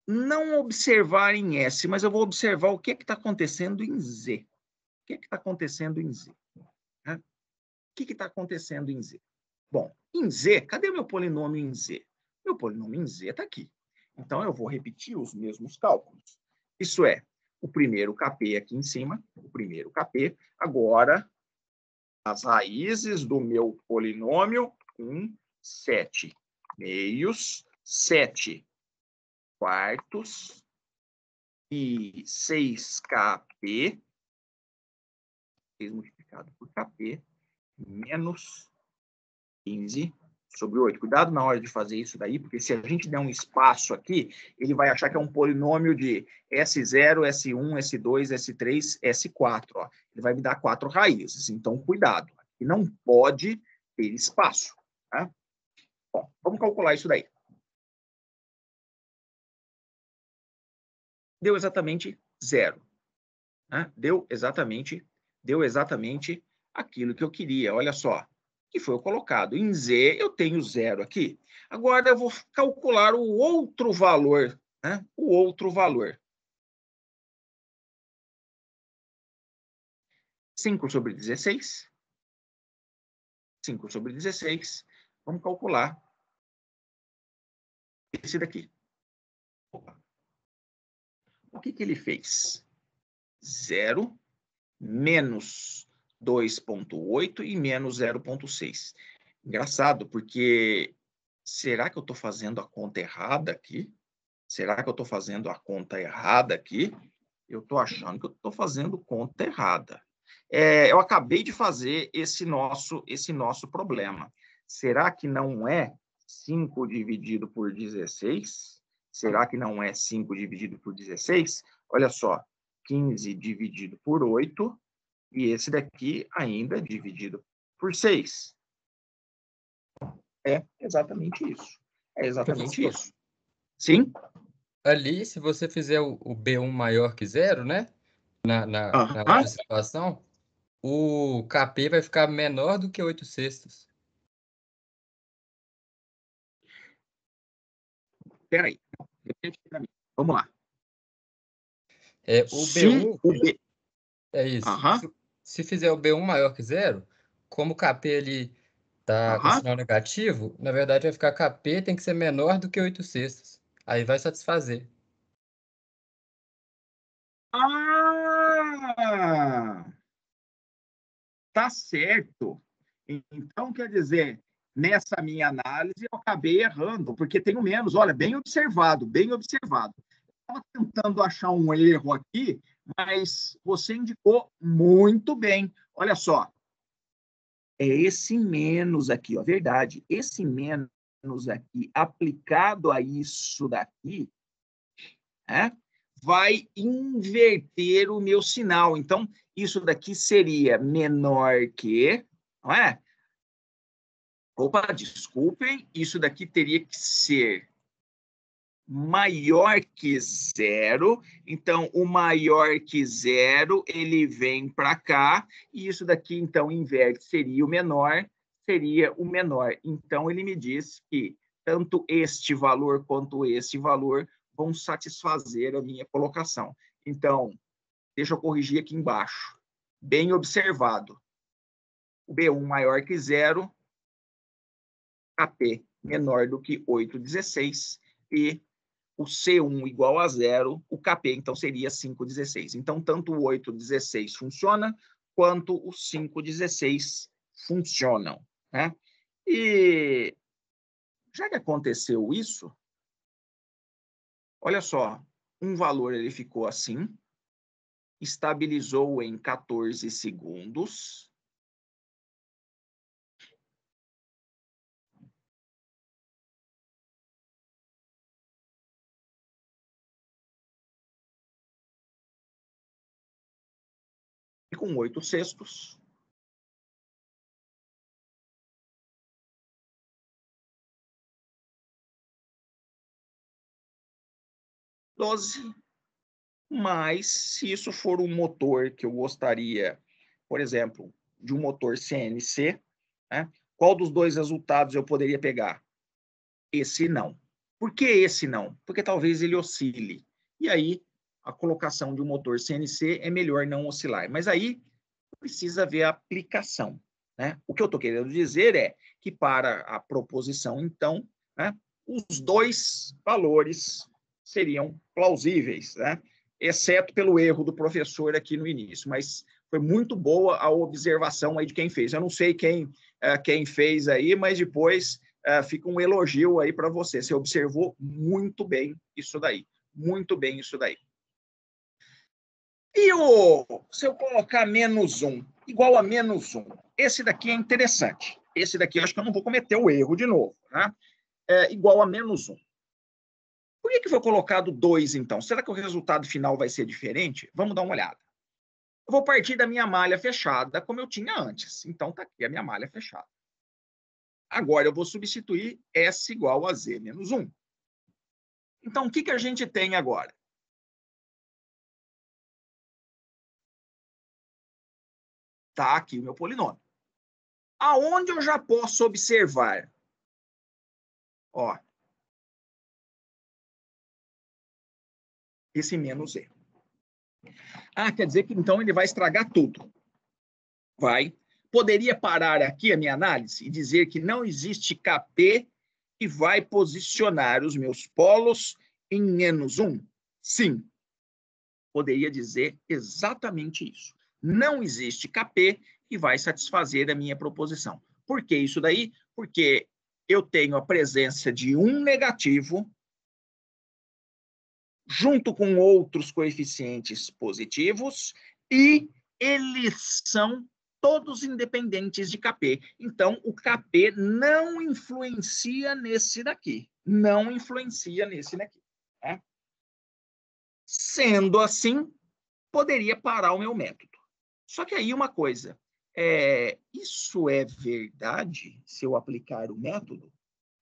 não observar em S, mas eu vou observar o que está acontecendo em Z. O que está acontecendo em Z? Né? O que está acontecendo em Z? Bom, em Z, cadê meu polinômio em Z? Meu polinômio em Z está aqui. Então, eu vou repetir os mesmos cálculos. Isso é, o primeiro KP aqui em cima, o primeiro KP. Agora, as raízes do meu polinômio, 1, 7 meios, 7 quartos e 6KP, 6 multiplicado por KP, menos 15 sobre 8. Cuidado na hora de fazer isso daí, porque se a gente der um espaço aqui, ele vai achar que é um polinômio de S0, S1, S2, S3, S4. Ó. Ele vai me dar 4 raízes. Então, cuidado. Aqui não pode ter espaço. Tá? Bom, vamos calcular isso daí. Deu exatamente 0. Né? Deu exatamente aquilo que eu queria. Olha só. Que foi colocado. Em Z, eu tenho 0 aqui. Agora, eu vou calcular o outro valor. Né? O outro valor. 5 sobre 16. 5 sobre 16. Vamos calcular esse daqui. Opa. O que ele fez? 0 menos 2,8 e menos 0,6. Engraçado, porque será que eu estou fazendo a conta errada aqui? Será que eu estou fazendo a conta errada aqui? Eu estou achando que eu estou fazendo conta errada. Eu acabei de fazer esse nosso problema. Será que não é 5 dividido por 16? Será que não é 5 dividido por 16? Olha só, 15 dividido por 8 e esse daqui ainda dividido por 6. É exatamente isso. É exatamente Professor, isso. Sim? ali, se você fizer o B1 maior que 0, né? Na Aham. observação, o KP vai ficar menor do que 8 sextos. Espera aí. Repete para mim. Vamos lá. O Se B1 o B... é isso. Aham, Se fizer o B1 maior que 0, como o KP ele está com aham. sinal negativo, na verdade vai ficar KP tem que ser menor do que 8 sextos. Aí vai satisfazer. Ah! Tá certo. Então, quer dizer, nessa minha análise, eu acabei errando, porque tenho menos. Olha, bem observado, bem observado. Estava tentando achar um erro aqui, mas você indicou muito bem. Olha só, é esse menos aqui, ó, verdade. Esse menos aqui, aplicado a isso daqui, né, vai inverter o meu sinal. Então, isso daqui seria menor que, não é? Opa, desculpem, isso daqui teria que ser maior que zero. Então, o maior que zero, ele vem para cá, e isso daqui, então, inverte, seria o menor. Então, ele me diz que tanto este valor quanto esse valor vão satisfazer a minha colocação. Então, deixa eu corrigir aqui embaixo. Bem observado. O B1 maior que zero, KP menor do que 8,16 e o C1 igual a zero, o KP, então, seria 5,16. Então, tanto o 8,16 funciona, quanto o 5,16 funcionam, né? E já que aconteceu isso, olha só, um valor ele ficou assim, estabilizou em 14 segundos. E com 8/6. Mas, se isso for um motor que eu gostaria, por exemplo, de um motor CNC, né? Qual dos dois resultados eu poderia pegar? Esse não. Por que esse não? Porque talvez ele oscile. E aí, a colocação de um motor CNC é melhor não oscilar. Mas aí, precisa ver a aplicação, né? O que eu estou querendo dizer é que, para a proposição, então, né, os dois valores seriam plausíveis, né? Exceto pelo erro do professor aqui no início. Mas foi muito boa a observação aí de quem fez. Eu não sei quem fez aí, mas depois fica um elogio aí para você. Você observou muito bem isso daí. Muito bem isso daí. E se eu colocar -1 igual a -1? Esse daqui é interessante. Esse daqui eu acho que eu não vou cometer o erro de novo. Tá? Igual a -1. Por que foi colocado 2, então? Será que o resultado final vai ser diferente? Vamos dar uma olhada. Eu vou partir da minha malha fechada, como eu tinha antes. Então, está aqui a minha malha fechada. Agora, eu vou substituir S igual a Z menos 1. Então, o que a gente tem agora? Está aqui o meu polinômio. Aonde eu já posso observar? Ó, esse menos Z. Quer dizer que então ele vai estragar tudo. Vai. Poderia parar aqui a minha análise e dizer que não existe KP que vai posicionar os meus polos em -1? Sim. Poderia dizer exatamente isso. Não existe KP que vai satisfazer a minha proposição. Por que isso daí? Porque eu tenho a presença de um negativo junto com outros coeficientes positivos, e eles são todos independentes de KP. Então, o KP não influencia nesse daqui. Não influencia nesse daqui. Né? Sendo assim, poderia parar o meu método. Só que aí uma coisa, isso é verdade se eu aplicar o método?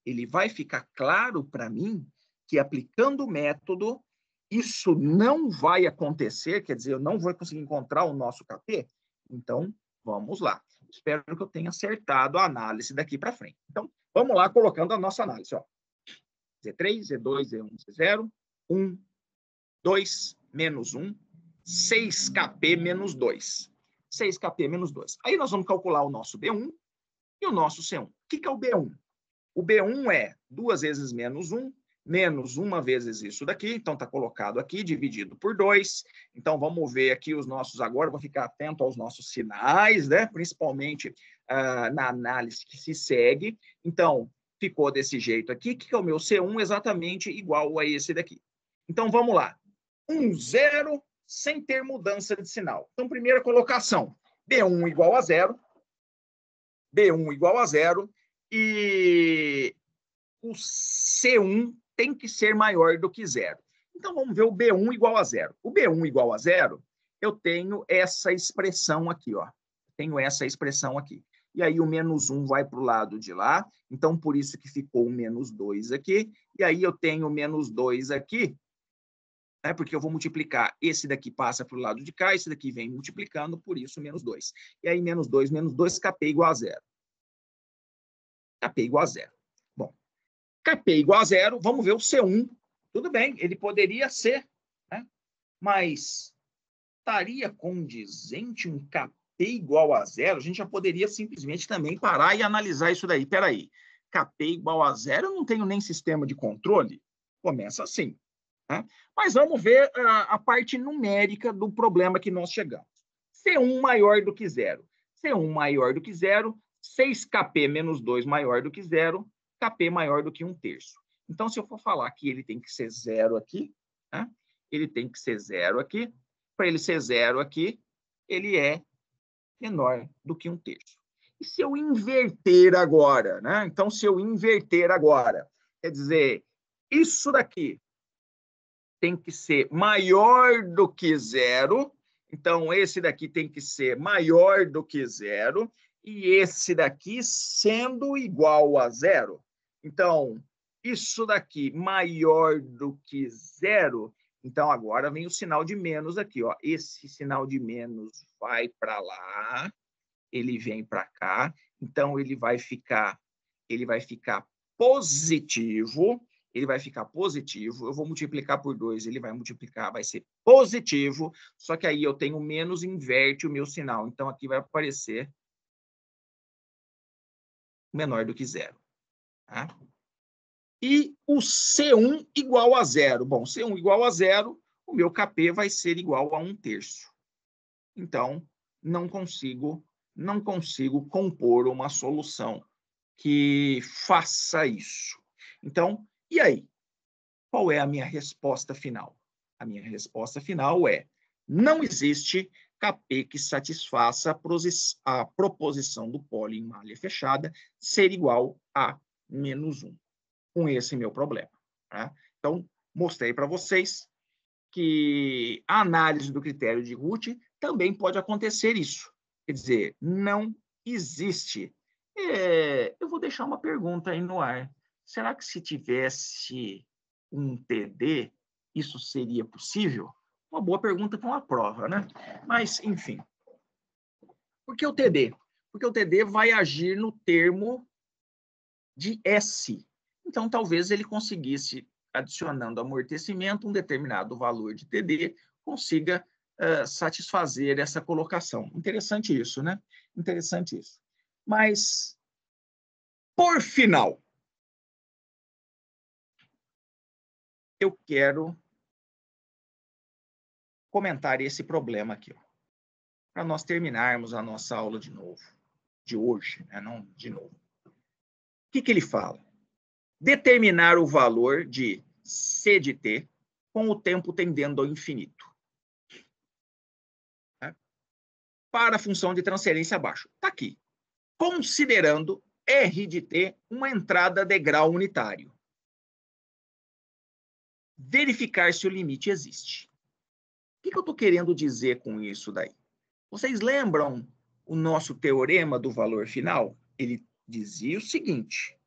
Ele vai ficar claro para mim que, aplicando o método, isso não vai acontecer, quer dizer, eu não vou conseguir encontrar o nosso KP? Então, vamos lá. Espero que eu tenha acertado a análise daqui para frente. Então, vamos lá colocando a nossa análise. Ó. Z3, Z2, Z1, Z0, 1, 2, menos 1, 6KP menos 2. 6KP menos 2. Aí nós vamos calcular o nosso B1 e o nosso C1. O que é o B1? O B1 é 2 vezes menos 1, menos 1 vezes isso daqui. Então, está colocado aqui, dividido por 2. Então, vamos ver aqui os nossos agora. Vou ficar atento aos nossos sinais, né? Principalmente na análise que se segue. Então, ficou desse jeito aqui, que é o meu C1 exatamente igual a esse daqui. Então, vamos lá. 1, 0, sem ter mudança de sinal. Então, primeira colocação. B1 igual a 0. B1 igual a 0. E o C1 tem que ser maior do que 0. Então, vamos ver o B1 igual a zero. O B1 igual a zero, eu tenho essa expressão aqui, ó. Tenho essa expressão aqui. E aí o menos 1 vai para o lado de lá, então por isso que ficou o menos 2 aqui. E aí eu tenho o menos 2 aqui, né, porque eu vou multiplicar. Esse daqui passa para o lado de cá, esse daqui vem multiplicando, por isso menos 2. E aí menos 2, KP igual a zero. KP igual a zero. Bom, KP igual a zero, vamos ver o C1. Tudo bem, ele poderia ser, né? Mas estaria condizente um KP igual a zero? A gente já poderia simplesmente também parar e analisar isso daí. Espera aí, KP igual a zero, eu não tenho nem sistema de controle? Começa assim. Né? Mas vamos ver a parte numérica do problema que nós chegamos. C1 maior do que zero. C1 maior do que zero, 6KP menos 2 maior do que zero, KP maior do que 1/3. Então, se eu for falar que ele tem que ser zero aqui, né? Ele tem que ser zero aqui. Para ele ser zero aqui, ele é menor do que 1/3. E se eu inverter agora, né? Então, se eu inverter agora, quer dizer, isso daqui tem que ser maior do que zero. Então, esse daqui tem que ser maior do que zero. E esse daqui sendo igual a zero. Então, isso daqui maior do que zero. Então, agora vem o sinal de menos aqui, ó. Esse sinal de menos vai para lá, ele vem para cá. Então, ele vai ficar positivo. Ele vai ficar positivo. Eu vou multiplicar por 2, ele vai multiplicar, vai ser positivo. Só que aí eu tenho menos, inverte o meu sinal. Então, aqui vai aparecer menor do que zero. Tá? E o C1 igual a zero. Bom, C1 igual a zero, o meu KP vai ser igual a 1/3. Então, não consigo compor uma solução que faça isso. Então, e aí? Qual é a minha resposta final? A minha resposta final é: não existe KP que satisfaça a proposição do polo em malha fechada ser igual a menos 1. Com esse meu problema. Tá? Então, mostrei para vocês que a análise do critério de Ruth também pode acontecer isso. Quer dizer, não existe. Eu vou deixar uma pergunta aí no ar. Será que se tivesse um TD, isso seria possível? Uma boa pergunta para uma prova, né? Mas, enfim. Por que o TD? Porque o TD vai agir no termo de S. Então, talvez ele conseguisse, adicionando amortecimento, um determinado valor de TD, consiga satisfazer essa colocação. Interessante isso, né? Interessante isso. Mas, por final, eu quero comentar esse problema aqui, para nós terminarmos a nossa aula de novo, de hoje, né? Não de novo. O que ele fala? Determinar o valor de C de t com o tempo tendendo ao infinito. Tá? Para a função de transferência abaixo. Está aqui. Considerando R de t uma entrada de grau unitário. Verificar se o limite existe. O que eu estou querendo dizer com isso daí? Vocês lembram o nosso teorema do valor final? Ele dizia o seguinte,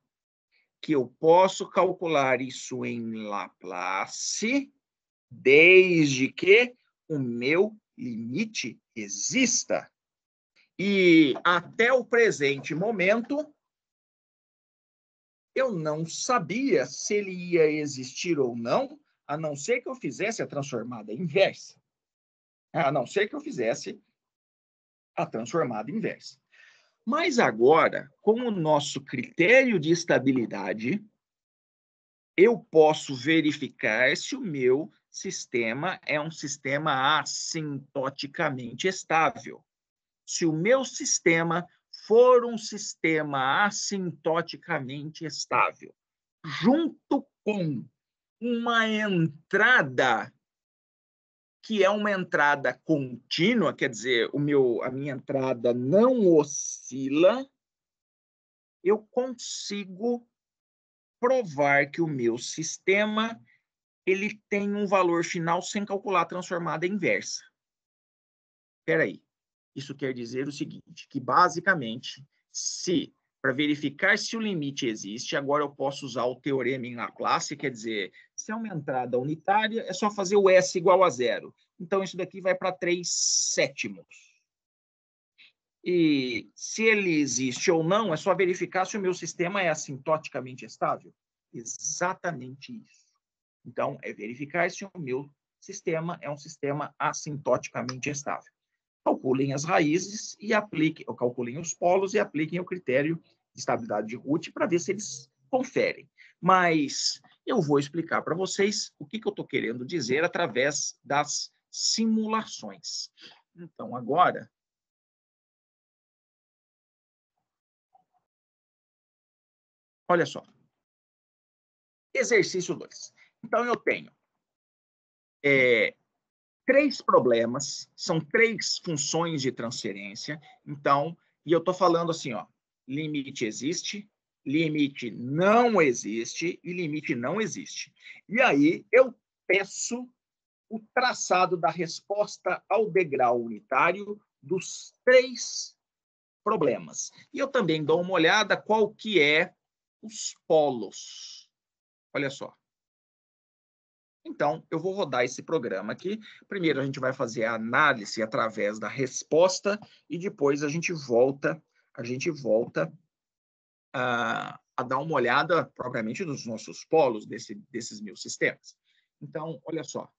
que eu posso calcular isso em Laplace desde que o meu limite exista. E até o presente momento, eu não sabia se ele ia existir ou não, a não ser que eu fizesse a transformada inversa. A não ser que eu fizesse a transformada inversa. Mas agora, com o nosso critério de estabilidade, eu posso verificar se o meu sistema é um sistema assintoticamente estável. Se o meu sistema for um sistema assintoticamente estável, junto com uma entrada que é uma entrada contínua, quer dizer, a minha entrada não oscila, eu consigo provar que o meu sistema ele tem um valor final sem calcular a transformada inversa. Espera aí. Isso quer dizer o seguinte, que basicamente, para verificar se o limite existe, agora eu posso usar o teorema em Laplace, quer dizer, se é uma entrada unitária, é só fazer o S igual a 0. Então, isso daqui vai para 3/7. E se ele existe ou não, é só verificar se o meu sistema é assintoticamente estável. Exatamente isso. Então, é verificar se o meu sistema é um sistema assintoticamente estável. Calculem as raízes e apliquem, ou calculem os polos e apliquem o critério de estabilidade de Routh para ver se eles conferem. Mas eu vou explicar para vocês o que eu estou querendo dizer através das simulações. Então, agora, olha só. Exercício 2. Então, eu tenho 3 problemas, são 3 funções de transferência. Então, e eu estou falando assim, ó, limite existe, limite não existe e limite não existe. E aí, eu peço o traçado da resposta ao degrau unitário dos 3 problemas. E eu também dou uma olhada qual que é os polos. Olha só. Então, eu vou rodar esse programa aqui. Primeiro, a gente vai fazer a análise através da resposta e depois a gente volta a dar uma olhada propriamente nos nossos polos desses meus sistemas. Então, olha só.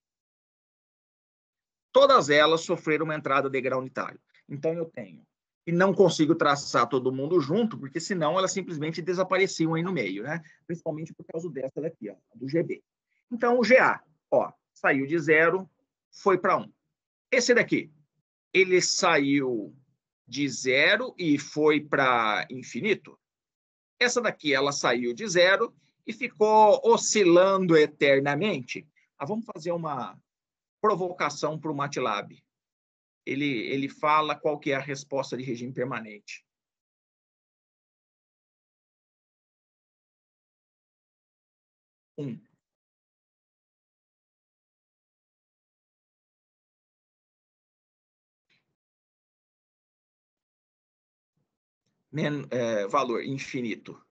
Todas elas sofreram uma entrada degrau unitário. Então, eu tenho. E não consigo traçar todo mundo junto, porque senão elas simplesmente desapareciam aí no meio, né? Principalmente por causa dessa daqui, ó, do GB. Então, o GA, ó, saiu de 0, foi para 1. Esse daqui, ele saiu de 0 e foi para infinito. Essa daqui, ela saiu de 0 e ficou oscilando eternamente. Vamos fazer uma provocação para o MATLAB. Ele fala qual que é a resposta de regime permanente. Valor infinito.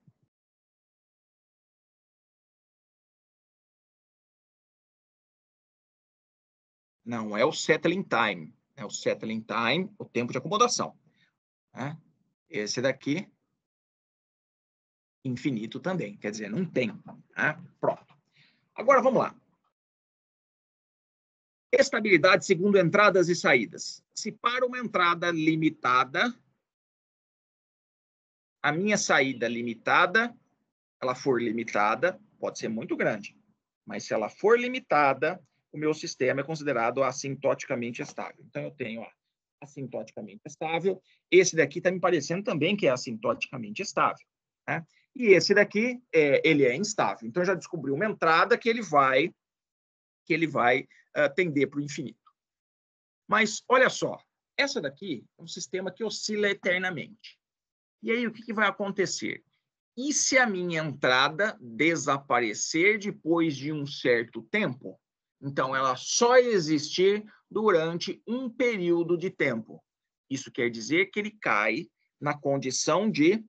Não é o settling time. É o settling time, o tempo de acomodação. Né? Esse daqui, infinito também. Quer dizer, não tem. Né? Pronto. Agora, vamos lá. Estabilidade segundo entradas e saídas. Se para uma entrada limitada, a minha saída limitada, ela for limitada, pode ser muito grande. Mas se ela for limitada, o meu sistema é considerado assintoticamente estável. Então, eu tenho assintoticamente estável. Esse daqui está me parecendo também que é assintoticamente estável. Né? E esse daqui, ele é instável. Então, eu já descobri uma entrada que ele vai tender para o infinito. Mas, olha só, essa daqui é um sistema que oscila eternamente. E aí, o que vai acontecer? E se a minha entrada desaparecer depois de um certo tempo? Então, ela só existir durante um período de tempo. Isso quer dizer que ele cai na condição de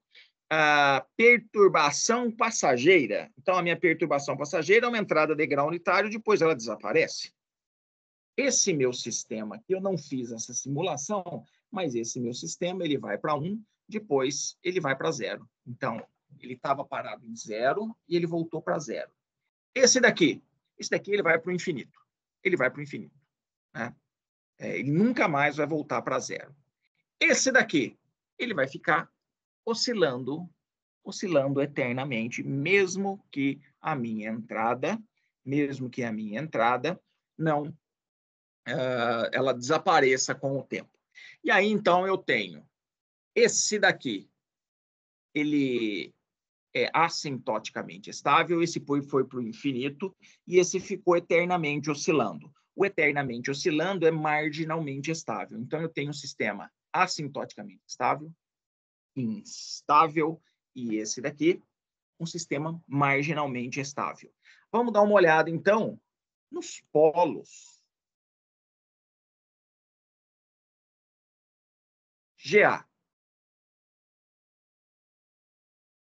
perturbação passageira. Então, a minha perturbação passageira é uma entrada de grau unitário, depois ela desaparece. Esse meu sistema aqui, eu não fiz essa simulação, mas esse meu sistema, ele vai para 1, depois ele vai para 0. Então, ele estava parado em 0 e ele voltou para 0. Esse daqui ele vai para o infinito. Ele vai para o infinito. Né? Ele nunca mais vai voltar para 0. Esse daqui, ele vai ficar oscilando eternamente, mesmo que a minha entrada não ela desapareça com o tempo. E aí, então, eu tenho esse daqui, ele é assintoticamente estável, esse foi para o infinito, e esse ficou eternamente oscilando. O eternamente oscilando é marginalmente estável. Então, eu tenho um sistema assintoticamente estável, instável, e esse daqui, um sistema marginalmente estável. Vamos dar uma olhada, então, nos polos. GA.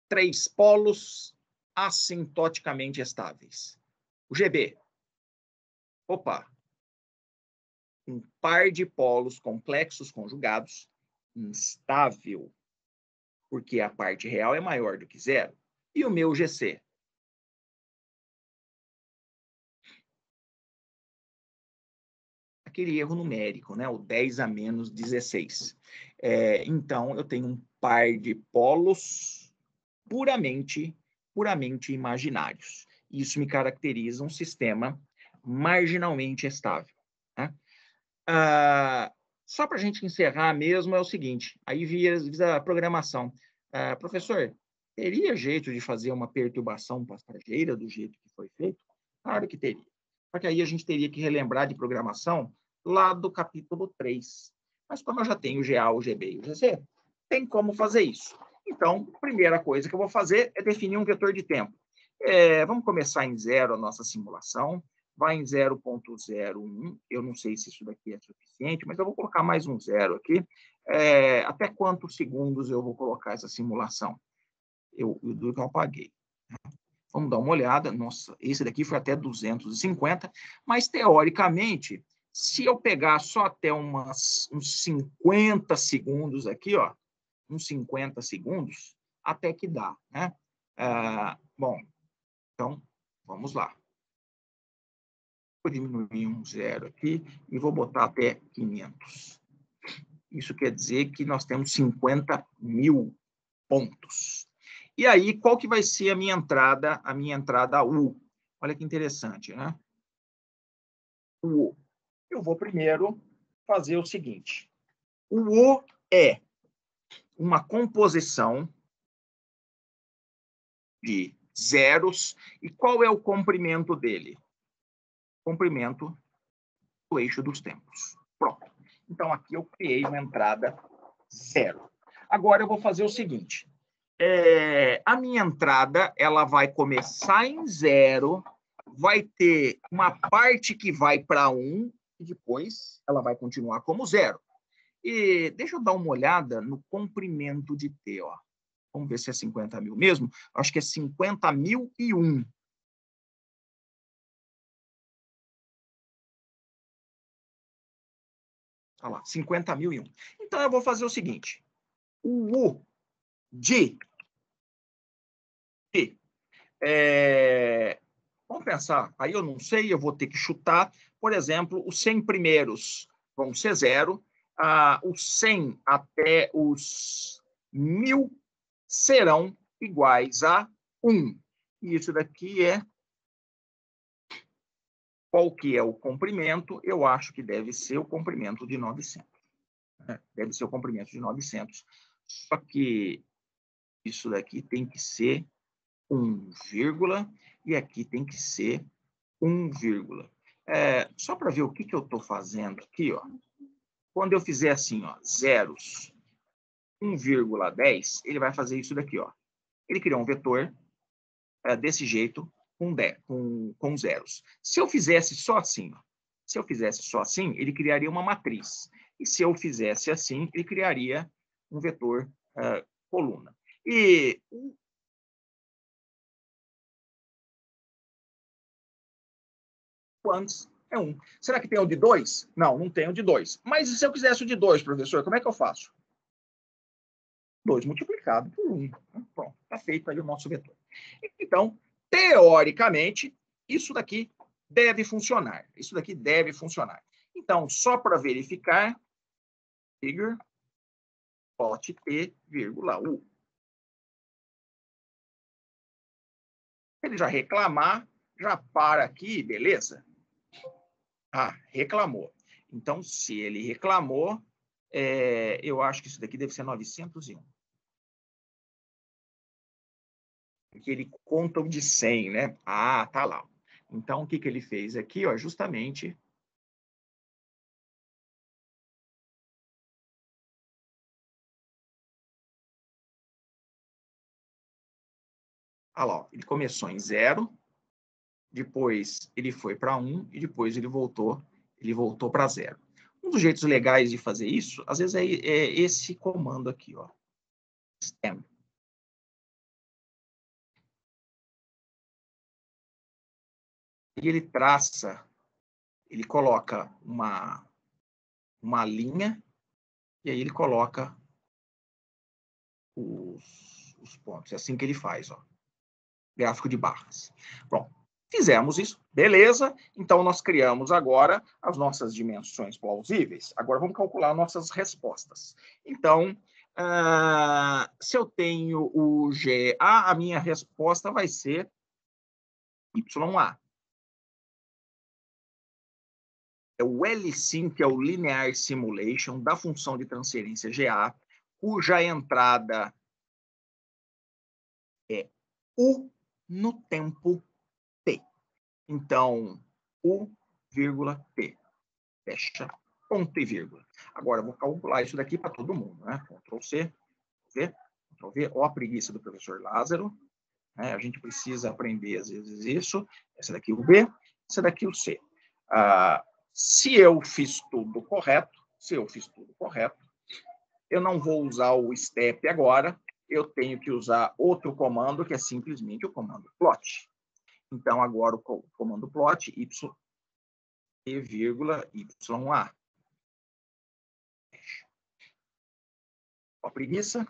3 polos assintoticamente estáveis. O GB. Opa. Um par de polos complexos conjugados instável, porque a parte real é maior do que zero. E o meu GC? Aquele erro numérico, né? O 10 a menos 16. Então, eu tenho um par de polos puramente imaginários. Isso me caracteriza um sistema marginalmente estável. Né? Só para a gente encerrar mesmo, é o seguinte, aí visa a programação. Professor, teria jeito de fazer uma perturbação passageira do jeito que foi feito? Claro que teria. Só que aí a gente teria que relembrar de programação lá do capítulo 3. Mas como eu já tenho o GA, o GB e o GC, tem como fazer isso. Então, a primeira coisa que eu vou fazer é definir um vetor de tempo. Vamos começar em 0 a nossa simulação. Vai em 0,01. Eu não sei se isso daqui é suficiente, mas eu vou colocar mais um 0 aqui. Até quantos segundos eu vou colocar essa simulação? Eu apaguei. Vamos dar uma olhada. Nossa, esse daqui foi até 250, mas teoricamente, se eu pegar só até uns 50 segundos aqui, ó, uns 50 segundos, até que dá, né? Bom, então, vamos lá. Vou diminuir um 0 aqui e vou botar até 500. Isso quer dizer que nós temos 50 mil pontos. E aí, qual que vai ser a minha entrada? A minha entrada U. Olha que interessante, né? O U. Eu vou primeiro fazer o seguinte. O U é uma composição de zeros. E qual é o comprimento dele? Comprimento do eixo dos tempos. Pronto. Então, aqui eu criei uma entrada 0. Agora, eu vou fazer o seguinte. A minha entrada, ela vai começar em 0, vai ter uma parte que vai para 1, e depois ela vai continuar como 0. E deixa eu dar uma olhada no comprimento de T. Ó. Vamos ver se é 50 mil mesmo. Acho que é 50.001. Olha lá, 50.001. Então, eu vou fazer o seguinte. O U de vamos pensar, aí eu não sei, eu vou ter que chutar. Por exemplo, os 100 primeiros vão ser 0, os 100 até os 1.000 serão iguais a 1. E isso daqui é... Qual que é o comprimento? Eu acho que deve ser o comprimento de 900. Deve ser o comprimento de 900. Só que isso daqui tem que ser 1, e aqui tem que ser 1, só para ver o que eu estou fazendo aqui, ó. Quando eu fizer assim, ó, zeros, 1,10, ele vai fazer isso daqui, ó. Ele criou um vetor desse jeito, com zeros. Se eu fizesse só assim, ele criaria uma matriz. E se eu fizesse assim, ele criaria um vetor coluna. E antes é 1. Será que tem o de 2? Não, não tem o de 2. Mas e se eu quisesse o de 2, professor, como é que eu faço? 2 multiplicado por 1. Pronto, está feito aí o nosso vetor. Então, teoricamente, isso daqui deve funcionar. Isso daqui deve funcionar. Então, só para verificar, figure plot T, vírgula U. Se ele já reclamar, já para aqui, beleza? Reclamou. Então, se ele reclamou, eu acho que isso daqui deve ser 901. Porque ele conta o de 100, né? Tá lá. Então, o que ele fez aqui? Ó, justamente... Olha lá, ele começou em 0, depois ele foi para 1 e depois ele voltou para 0. Um dos jeitos legais de fazer isso, às vezes, é esse comando aqui, ó, stem. E ele traça, ele coloca uma linha, e aí ele coloca os pontos. É assim que ele faz, ó. Gráfico de barras. Bom, fizemos isso, beleza. Então, nós criamos agora as nossas dimensões plausíveis. Agora, vamos calcular nossas respostas. Então, se eu tenho o GA, a minha resposta vai ser YA. É o L-Sim, que é o Linear Simulation da função de transferência GA, cuja entrada é U no tempo T. Então, U, vírgula, T. Fecha, ponto e vírgula. Agora, eu vou calcular isso daqui para todo mundo, né? Ctrl+C, Ctrl+V. Ó a preguiça do professor Lázaro. Né? A gente precisa aprender, às vezes, isso. Essa daqui o B, essa daqui o C. Se eu fiz tudo correto, eu não vou usar o step agora, eu tenho que usar outro comando, que é simplesmente o comando plot. Então, agora o comando plot, y, vírgula, YA. Ó a preguiça.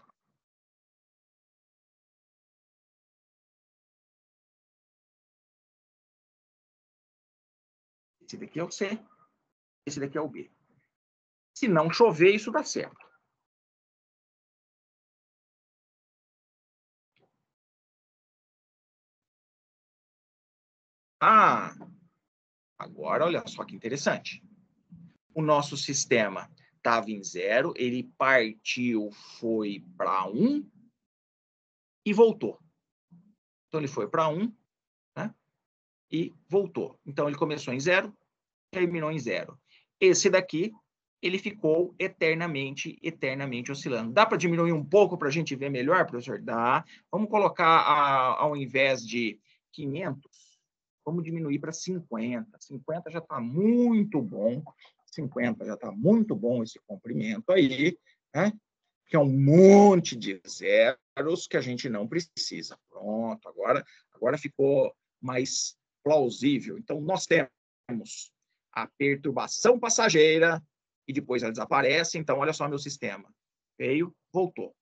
Esse daqui é o C, esse daqui é o B. Se não chover, isso dá certo. Agora olha só que interessante. O nosso sistema estava em 0, ele partiu, foi para 1 e voltou. Então, ele foi para 1, né, e voltou. Então, ele começou em 0, terminou em 0. Esse daqui, ele ficou eternamente oscilando. Dá para diminuir um pouco para a gente ver melhor, professor? Dá. Vamos colocar, ao invés de 500, vamos diminuir para 50. 50 já está muito bom. 50 já está muito bom esse comprimento aí, né? Que é um monte de zeros que a gente não precisa. Pronto, agora ficou mais plausível. Então, nós temos a perturbação passageira e depois ela desaparece. Então, olha só meu sistema. Veio, voltou.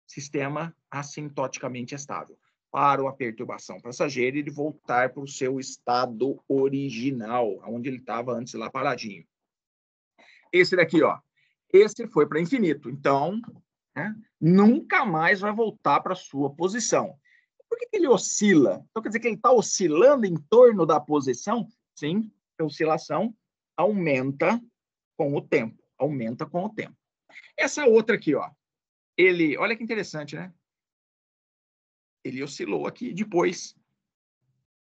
Sistema assintoticamente estável. Para a perturbação passageira, ele voltar para o seu estado original, onde ele estava antes lá paradinho. Esse daqui, ó. Esse foi para infinito. Então, né, nunca mais vai voltar para a sua posição. Por que ele oscila? Então, quer dizer que ele está oscilando em torno da posição? Sim, a oscilação aumenta com o tempo. Aumenta com o tempo. Essa outra aqui, ó. Olha que interessante, né? Ele oscilou aqui, depois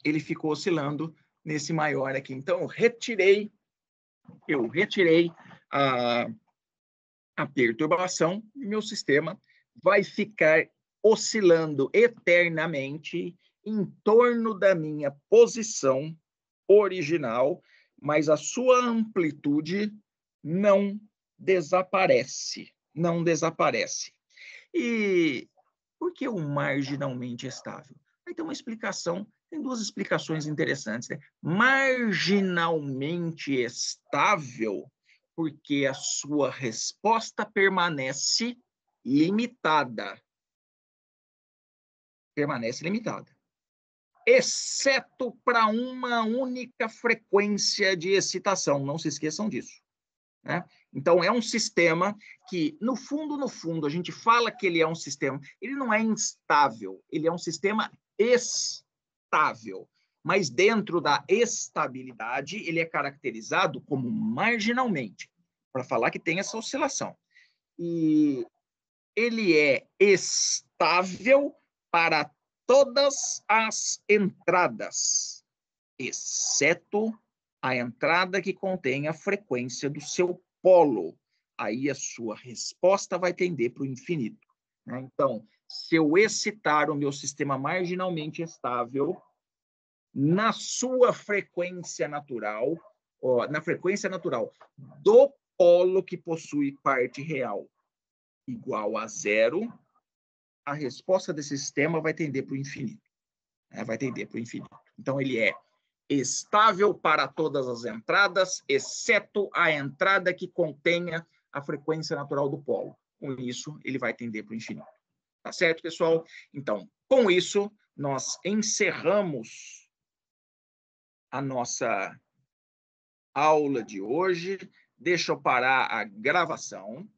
ele ficou oscilando nesse maior aqui. Então, eu retirei a perturbação e meu sistema vai ficar oscilando eternamente em torno da minha posição original, mas a sua amplitude não desaparece. Não desaparece. E por que o marginalmente estável? Aí tem uma explicação, tem duas explicações interessantes. Né? Marginalmente estável, porque a sua resposta permanece limitada. Permanece limitada. Exceto para uma única frequência de excitação. Não se esqueçam disso. Né? Então, é um sistema que, no fundo, a gente fala que ele é um sistema, ele não é instável, ele é um sistema estável. Mas dentro da estabilidade, ele é caracterizado como marginalmente, para falar que tem essa oscilação. E ele é estável para todas as entradas, exceto a entrada que contém a frequência do seu polo. Aí a sua resposta vai tender para o infinito. Né? Então, se eu excitar o meu sistema marginalmente estável, na sua frequência natural, ó, na frequência natural do polo que possui parte real igual a zero, a resposta desse sistema vai tender para o infinito. Vai tender para o infinito. Então, ele é estável para todas as entradas, exceto a entrada que contenha a frequência natural do polo. Com isso, ele vai tender para o infinito. Tá certo, pessoal? Então, com isso, nós encerramos a nossa aula de hoje. Deixa eu parar a gravação.